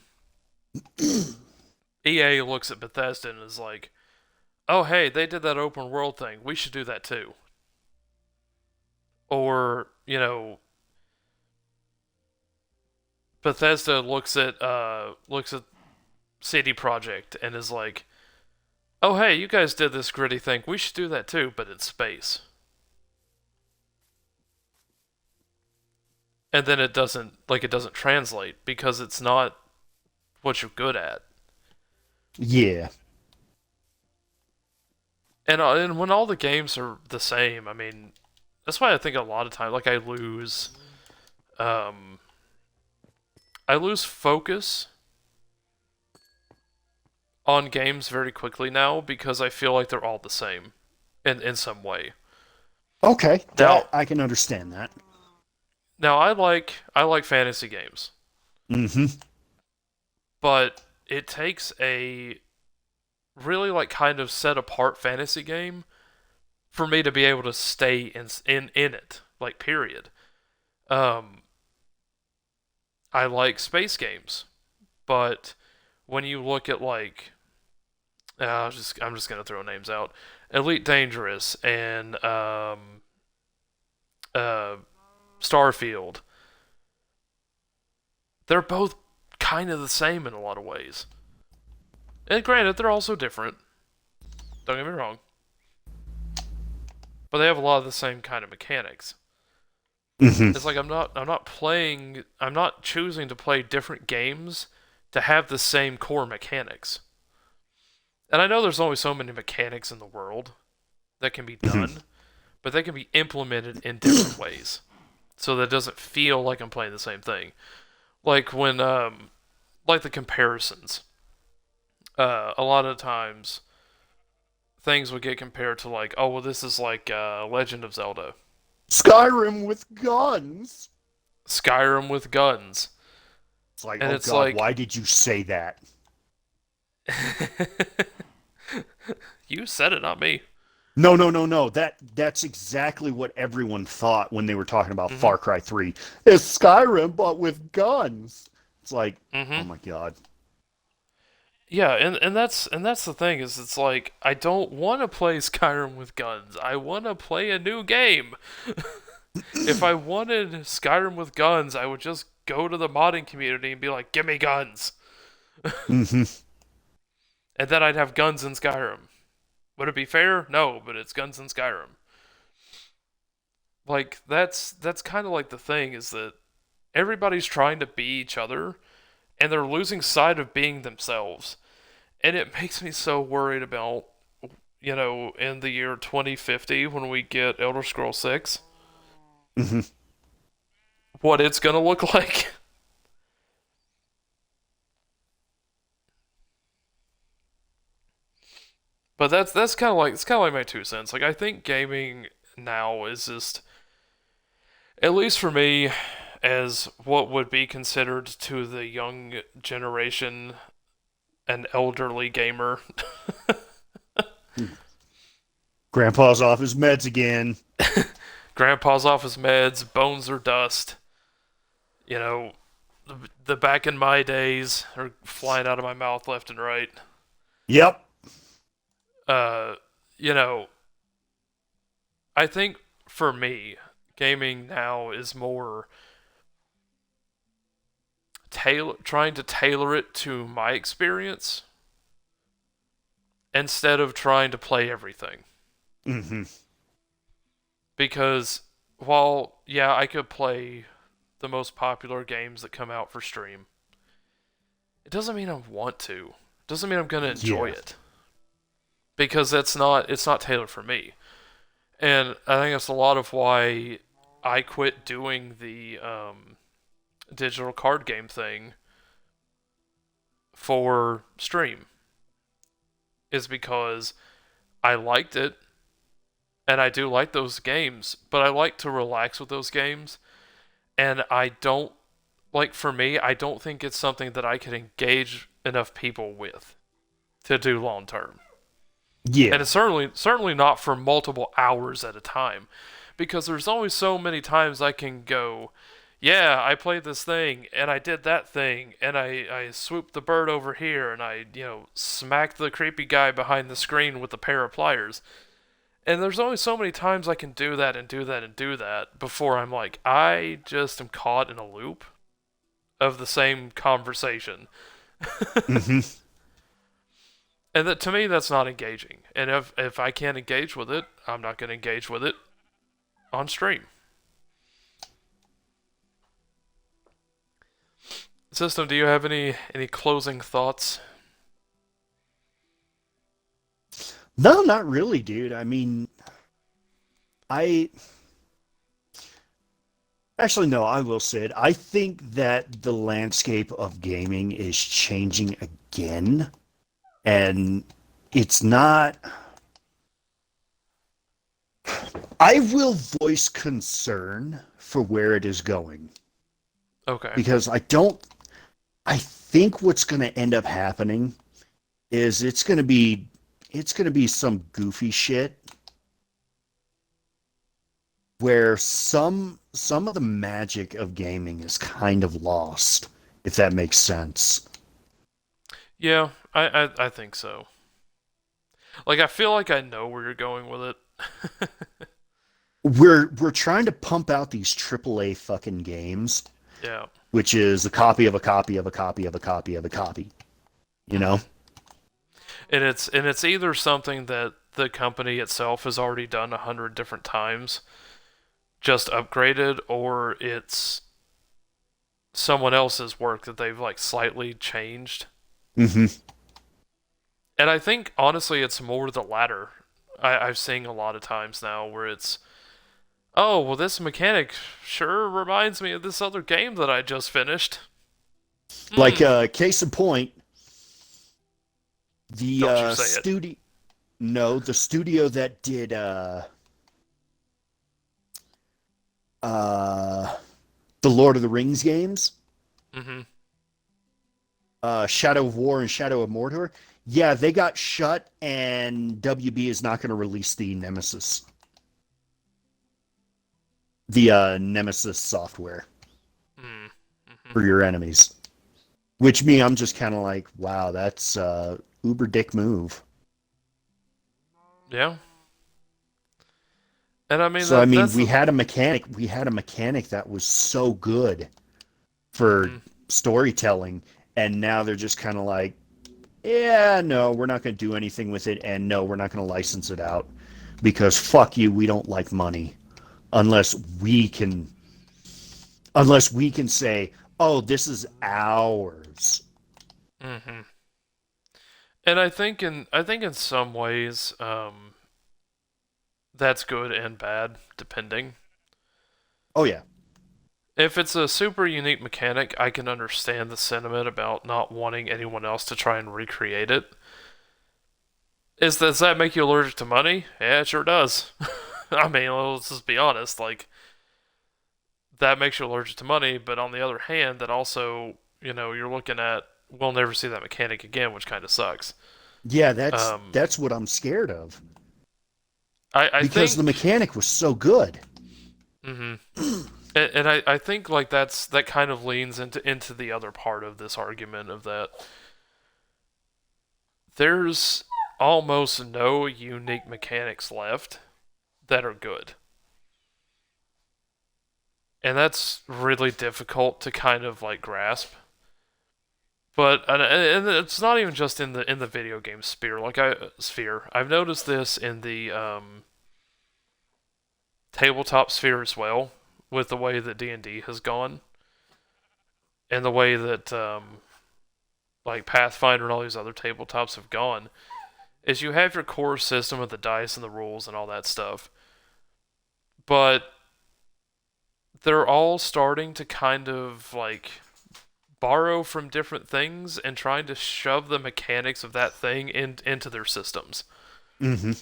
EA looks at Bethesda and is like, oh, hey, they did that open world thing. We should do that too. Or, Bethesda looks at CD Projekt and is like, oh, hey, you guys did this gritty thing. We should do that too, but in space. And then it doesn't translate because it's not what you're good at. Yeah. And when all the games are the same, I mean, that's why I think a lot of times, like um, I lose focus on games very quickly now because I feel like they're all the same in some way. Okay, Now, that I can understand that. I like fantasy games, Mm-hmm. but it takes a really like kind of set apart fantasy game for me to be able to stay in it. Like period. Um, I like space games, but when you look at like I'm just gonna throw names out. Elite Dangerous and uh, Starfield. They're both kind of the same in a lot of ways. And granted, they're also different. Don't get me wrong, but they have a lot of the same kind of mechanics. Mm-hmm. It's like I'm not choosing to play different games to have the same core mechanics. And I know there's only so many mechanics in the world that can be Mm-hmm. done, but they can be implemented in different ways. So that it doesn't feel like I'm playing the same thing. Like when like the comparisons. A lot of times things would get compared to like, oh well this is like Legend of Zelda. Skyrim with guns. Skyrim with guns. It's like, And oh it's God, like why did you say that? you said it, not me. No, no, no, no. That's exactly what everyone thought when they were talking about Mhm. Far Cry 3. It's Skyrim but with guns. It's like, oh Mhm. my God. Yeah, and that's the thing is it's like I don't want to play Skyrim with guns. I want to play a new game. If I wanted Skyrim with guns, I would just go to the modding community and be like, "Give me guns." Mm-hmm. And then I'd have guns in Skyrim. Would it be fair? No, but it's guns in Skyrim. Like that's kind of like the thing is that everybody's trying to be each other and they're losing sight of being themselves. And it makes me so worried about, in the year 2050 when we get Elder Scrolls 6, Mm-hmm. what it's going to look like. But that's kind of like it's kind of like my 2 cents. Like I think gaming now is just, at least for me, as what would be considered to the young generation an elderly gamer. Grandpa's off his meds again. Grandpa's off his meds, bones are dust. You know, the back in my days are flying out of my mouth left and right. Yep. Uh, you know, I think for me, gaming now is more trying to tailor it to my experience instead of trying to play everything. Mm-hmm. Because while yeah, I could play the most popular games that come out for stream, it doesn't mean I want to. It doesn't mean I'm gonna enjoy Yeah. it because it's not tailored for me. And I think that's a lot of why I quit doing the digital card game thing for stream is because I liked it and I do like those games, but I like to relax with those games and I don't like for me, I don't think it's something that I can engage enough people with to do long term. And Yeah. it's certainly not for multiple hours at a time because there's only so many times I can go, yeah, I played this thing and I did that thing and I swooped the bird over here and I, smacked the creepy guy behind the screen with a pair of pliers. And there's only so many times I can do that and do that and do that before I'm like, I just am caught in a loop of the same conversation. Mm-hmm. And that to me that's not engaging. And if I can't engage with it, I'm not going to engage with it on stream. System, do you have any closing thoughts? No, not really, dude. I mean, I actually no, I will say it. I think that the landscape of gaming is changing again, and it's not. I will voice concern for where it is going Okay. because I don't. I think what's going to end up happening is it's going to be some goofy shit where some of the magic of gaming is kind of lost, if that makes sense. Yeah, I think so. Like I feel like I know where you're going with it. We're trying to pump out these AAA fucking games, Yeah. which is a copy of a copy of a copy of a copy of a copy. You know? Mhm. And it's either something that the company itself has already done 100 different times, just upgraded, or it's someone else's work that they've like slightly changed. Mm-hmm. And I think honestly, it's more the latter. I've seen a lot of times now where it's, oh well, this mechanic sure reminds me of this other game that I just finished. Like Hmm. case in point, the Don't you say it. studio no, the studio that did uh the Lord of the Rings games, Mm-hmm. Shadow of War and Shadow of Mordor. Yeah, they got shut, and WB is not going to release the Nemesis, the Nemesis software Mm-hmm. for your enemies. Which me, I'm just kind of like, wow, that's uber dick move. Yeah. And I mean So I mean, that's the. we had a mechanic that was so good for Mm-hmm. storytelling, and now they're just kind of like, yeah, no, we're not going to do anything with it, and no, we're not going to license it out because fuck you, we don't like money unless we can say, oh, this is ours. Mm-hmm. And I think in some ways, that's good and bad depending. Oh yeah. If it's a super unique mechanic, I can understand the sentiment about not wanting anyone else to try and recreate it. Does that make you allergic to money? Yeah, it sure does. I mean, let's just be honest. Like that makes you allergic to money. But on the other hand, that also, you're looking at, we'll never see that mechanic again, which kind of sucks. Yeah, Um, that's what I'm scared of I because the think, mechanic was so good. hmm and I think like that kind of leans into the other part of this argument of that there's almost no unique mechanics left that are good. And that's really difficult to kind of like grasp. But and it's not even just in the video game sphere. I've noticed this in the tabletop sphere as well, with the way that D&D has gone, and the way that like Pathfinder and all these other tabletops have gone. Is you have your core system of the dice and the rules and all that stuff, but they're all starting to kind of like borrow from different things and trying to shove the mechanics of that thing into their systems. Hmm.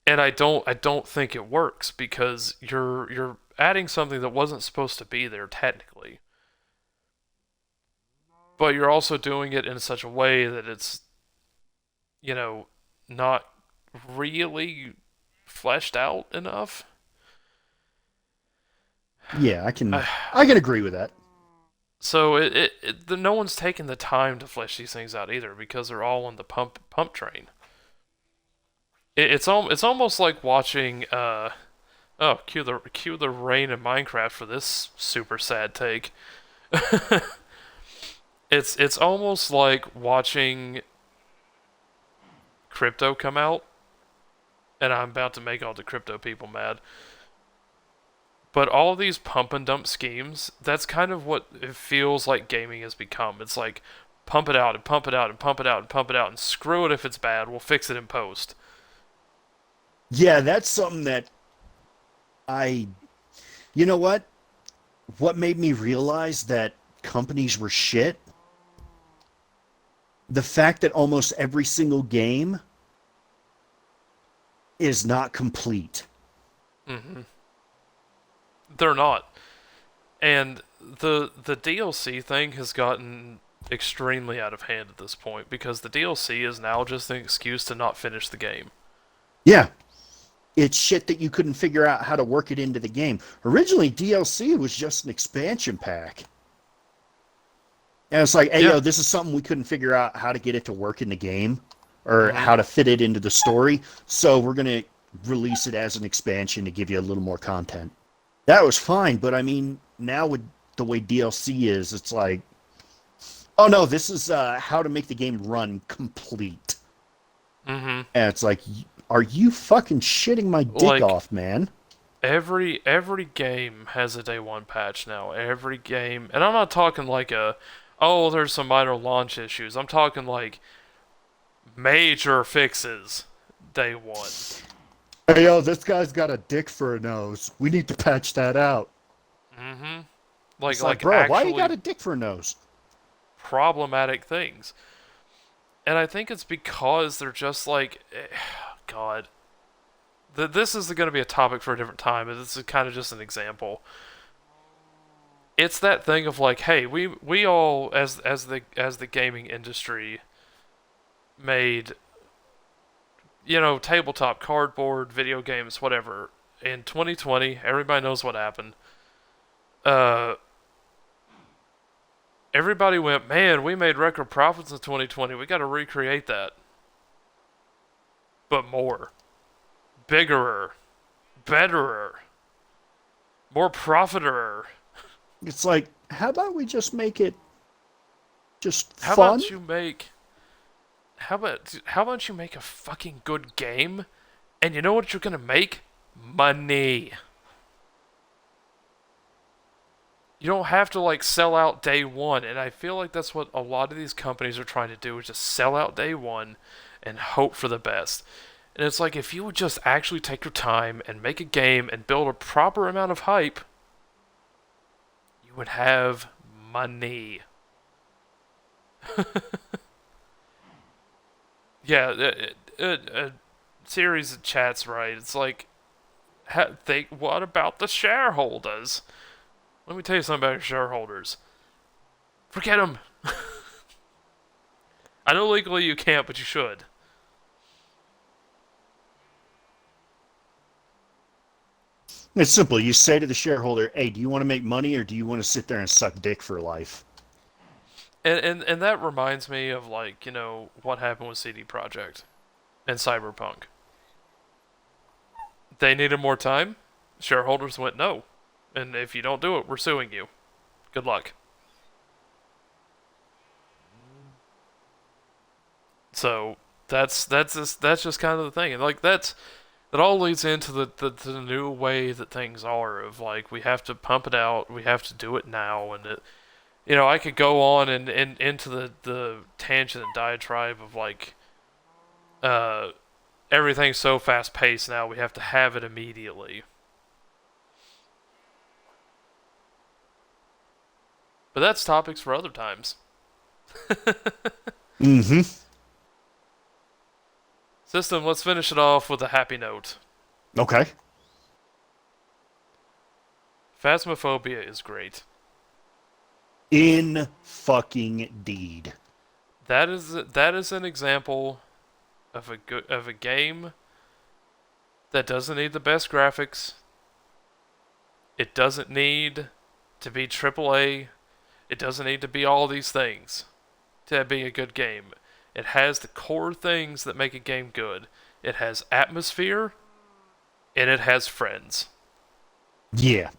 And I don't think it works because you're adding something that wasn't supposed to be there technically. But you're also doing it in such a way that it's, you know, not really fleshed out enough. Yeah, I can I, I can agree with that. so no one's taking the time to flesh these things out either because they're all on the pump train. It's almost like watching oh, cue the rain in Minecraft for this super sad take. It's almost like watching crypto come out, and I'm about to make all the crypto people mad. But all these pump and dump schemes, that's kind of what it feels like gaming has become. It's like pump it out and pump it out and pump it out and pump it out and screw it if it's bad, we'll fix it in post. Yeah, that's something that I you know what made me realize that companies were shit? The fact that almost every single game is not complete. Hmm. They're not. And the DLC thing has gotten extremely out of hand at this point because the DLC is now just an excuse to not finish the game. Yeah, it's shit that you couldn't figure out how to work it into the game. Originally, DLC was just an expansion pack. And it's like, hey, Yeah. yo, this is something we couldn't figure out how to get it to work in the game or Hmm. how to fit it into the story. So we're going to release it as an expansion to give you a little more content. That was fine. But I mean, now with the way DLC is, it's like, oh no, this is how to make the game run complete. Hmm. And it's like, are you fucking shitting my dick Like off, man? every game has a day one patch now. Every game, and I'm not talking like oh, there's some minor launch issues. I'm talking like major fixes day one. Hey, yo, this guy's got a dick for a nose. We need to patch that out. Hmm. Like It's like, like bro, why you got actually a dick for a nose? problematic things. And I think it's because they're just like, God, this is going to be a topic for a different time, but this is kind of just an example. It's that thing of like, hey, we all as the gaming industry made, tabletop, cardboard, video games, whatever. In 2020, everybody knows what happened. Uh, Everybody went, man, we made record profits in 2020. We got to recreate that, but more, bigger, betterer, more profiterer. It's like, how about we just make it just How fun? about you make how about you make a fucking good game? And you know what you're gonna make? Money. You don't have to like sell out day one, and I feel like that's what a lot of these companies are trying to do is just sell out day one and hope for the best. And it's like if you would just actually take your time and make a game and build a proper amount of hype, you would have money. Yeah, series of chats, right? It's like, think, what about the shareholders? Let me tell you something about your shareholders. Forget them. I know legally you can't, but you should. It's simple. You say to the shareholder, "Hey, do you want to make money or do you want to sit there and suck dick for life?" And that reminds me of, like, what happened with CD Projekt and Cyberpunk. They needed more time. Shareholders went no. And if you don't do it, we're suing you. Good luck. So that's just kind of the thing. And like that all leads into the new way that things are of like we have to pump it out, we have to do it now, and I could go on and into the tangent and diatribe of like uh everything's so fast paced now, we have to have it immediately. But that's topics for other times. Mm-hmm. System, let's finish it off with a happy note. Okay. Phasmophobia is great. In fucking deed. That is an example of a game that doesn't need the best graphics. It doesn't need to be AAA. It doesn't need to be all these things to be a good game. It has the core things that make a game good. It has atmosphere, and it has friends. Yeah.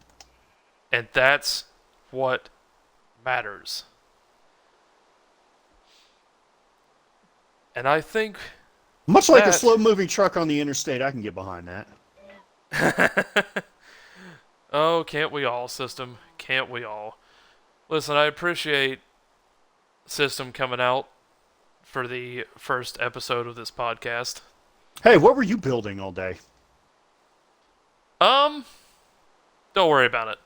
And that's what matters. And I think Much like a that. slow-moving truck on the interstate, I can get behind that. Oh, can't we all, System? Can't we all? Listen, I appreciate System coming out for the first episode of this podcast. Hey, what were you building all day? Um, don't worry about it.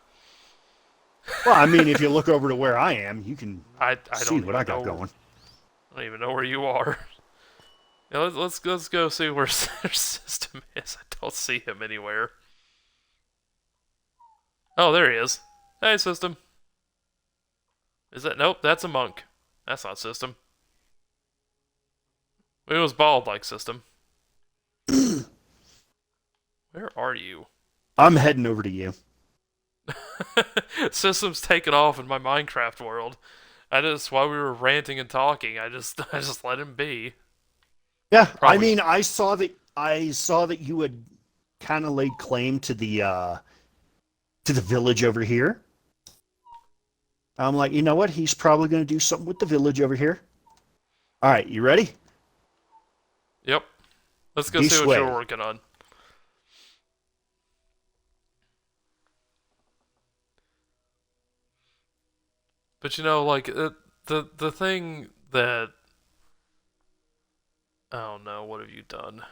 Well, I mean, if you look over to where I am, you can I see don't what I even got know. going. I don't even know where you are. Yeah, let's go see where System is. I don't see him anywhere. Oh, there he is. Hey, System. Is that nope? That's a monk. That's not System. It was bald like System. Where are you? I'm heading over to you. System's taken off in my Minecraft world. While we were ranting and talking, I just let him be. Yeah, I Probably. mean, I saw that you had kind of laid claim to the village over here. I'm like, you know what? He's probably going to do something with the village over here. All right, you ready? Yep. Let's go This see what you're way. working on. But like the thing that oh no, what have you done?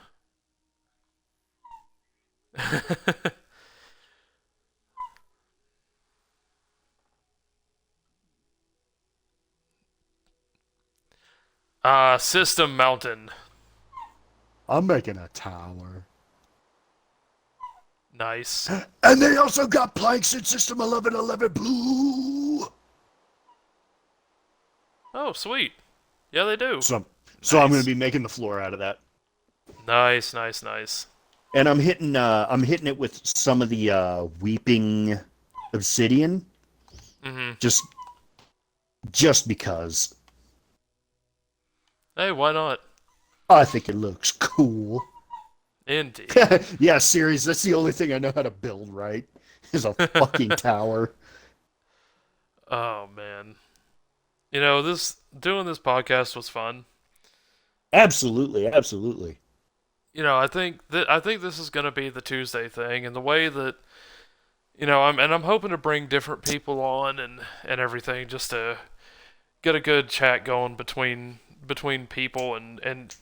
System Mountain. I'm making a tower. Nice. And they also got planks in System 1111 Blue. Oh, sweet. Yeah, they do. So I'm going to Nice. be making the floor out of that. Nice, nice, nice. And I'm hitting it with some of the weeping obsidian Mm-hmm. just just because Hey, why not? I think it looks cool. Indeed. Yeah, series, that's the only thing I know how to build right. Is a fucking tower. Oh man. This doing this podcast was fun. Absolutely, absolutely. I think this is gonna be the Tuesday thing, and the way that I'm hoping to bring different people on and everything just to get a good chat going between people and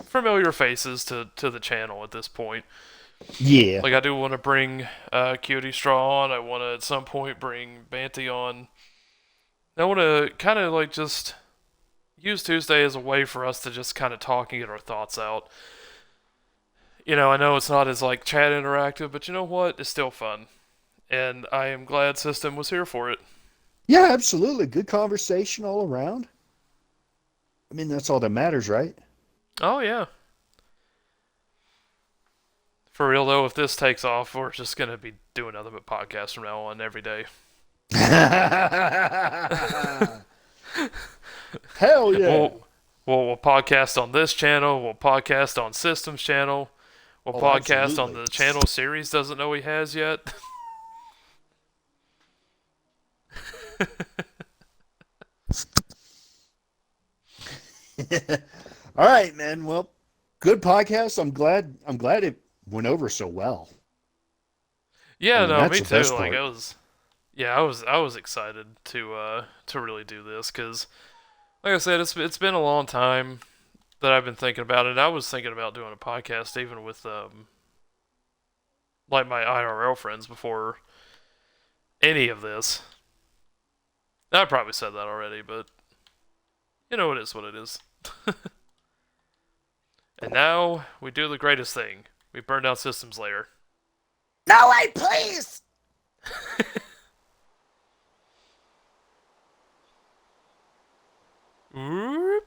familiar faces to the channel at this point. Yeah. Like I do want to bring Cutie Straw on. I want to at some point bring Banty on. I want to kind of like just use Tuesday as a way for us to just kind of talk and get our thoughts out. I know it's not as like chat interactive, but you know what? It's still fun. and I am glad System was here for it. Yeah, absolutely. Good conversation all around. I mean, that's all that matters, right? Oh yeah. For real though, if this takes off, we're just gonna be doing nothing but podcasts from now on every day. Hell yeah. We'll we'll podcast on this channel. We'll podcast on Systems channel. We'll Oh, podcast on absolutely. the channel series doesn't know he has yet. All right, man. Well, good podcast. I'm glad it went over so well. I Yeah, mean, no, that's me the too. best Like part. I was excited to really do this because, like I said, it's been a long time that I've been thinking about it. I was thinking about doing a podcast even with like my IRL friends before any of this. I probably said that already, but you know it is what it is. And now we do the greatest thing: we burn down Systems layer. No way, please. Oop.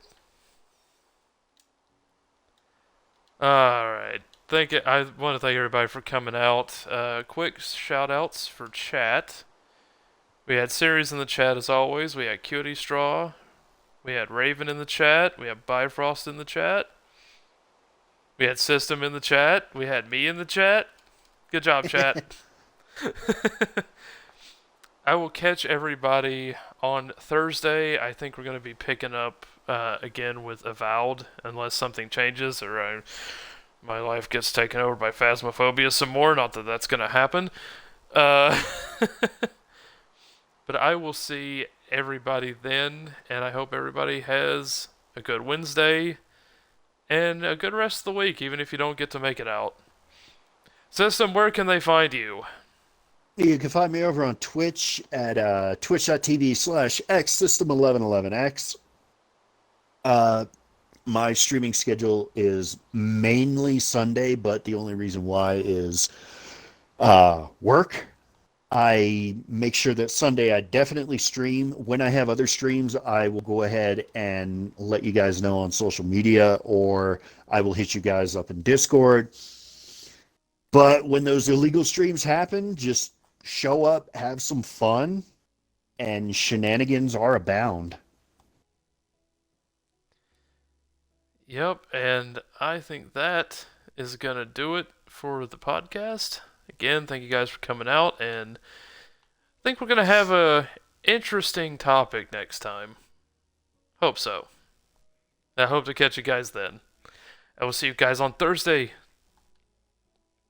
All right. I want to thank everybody for coming out. Quick shout outs for chat. We had Series in the chat as always. We had Cutie Straw. We had Raven in the chat. We had Bifrost in the chat. We had System in the chat. We had me in the chat. Good job, chat. I will catch everybody on Thursday. I think we're going to be picking up again with Avowed, unless something changes or my life gets taken over by Phasmophobia some more. Not that that's going to happen. Uh, but I will see everybody then, and I hope everybody has a good Wednesday and a good rest of the week, even if you don't get to make it out. System, where can they find you? You can find me over on Twitch at twitch.tv/xsystem1111x. Uh, my streaming schedule is mainly Sunday, but the only reason why is work. I make sure that Sunday I definitely stream. When I have other streams, I will go ahead and let you guys know on social media, or I will hit you guys up in Discord. But when those illegal streams happen, just show up, have some fun, and shenanigans are abound. Yep, and I think that is going to do it for the podcast. Again, thank you guys for coming out, and I think we're going to have a interesting topic next time. Hope so. I hope to catch you guys then. I will see you guys on Thursday.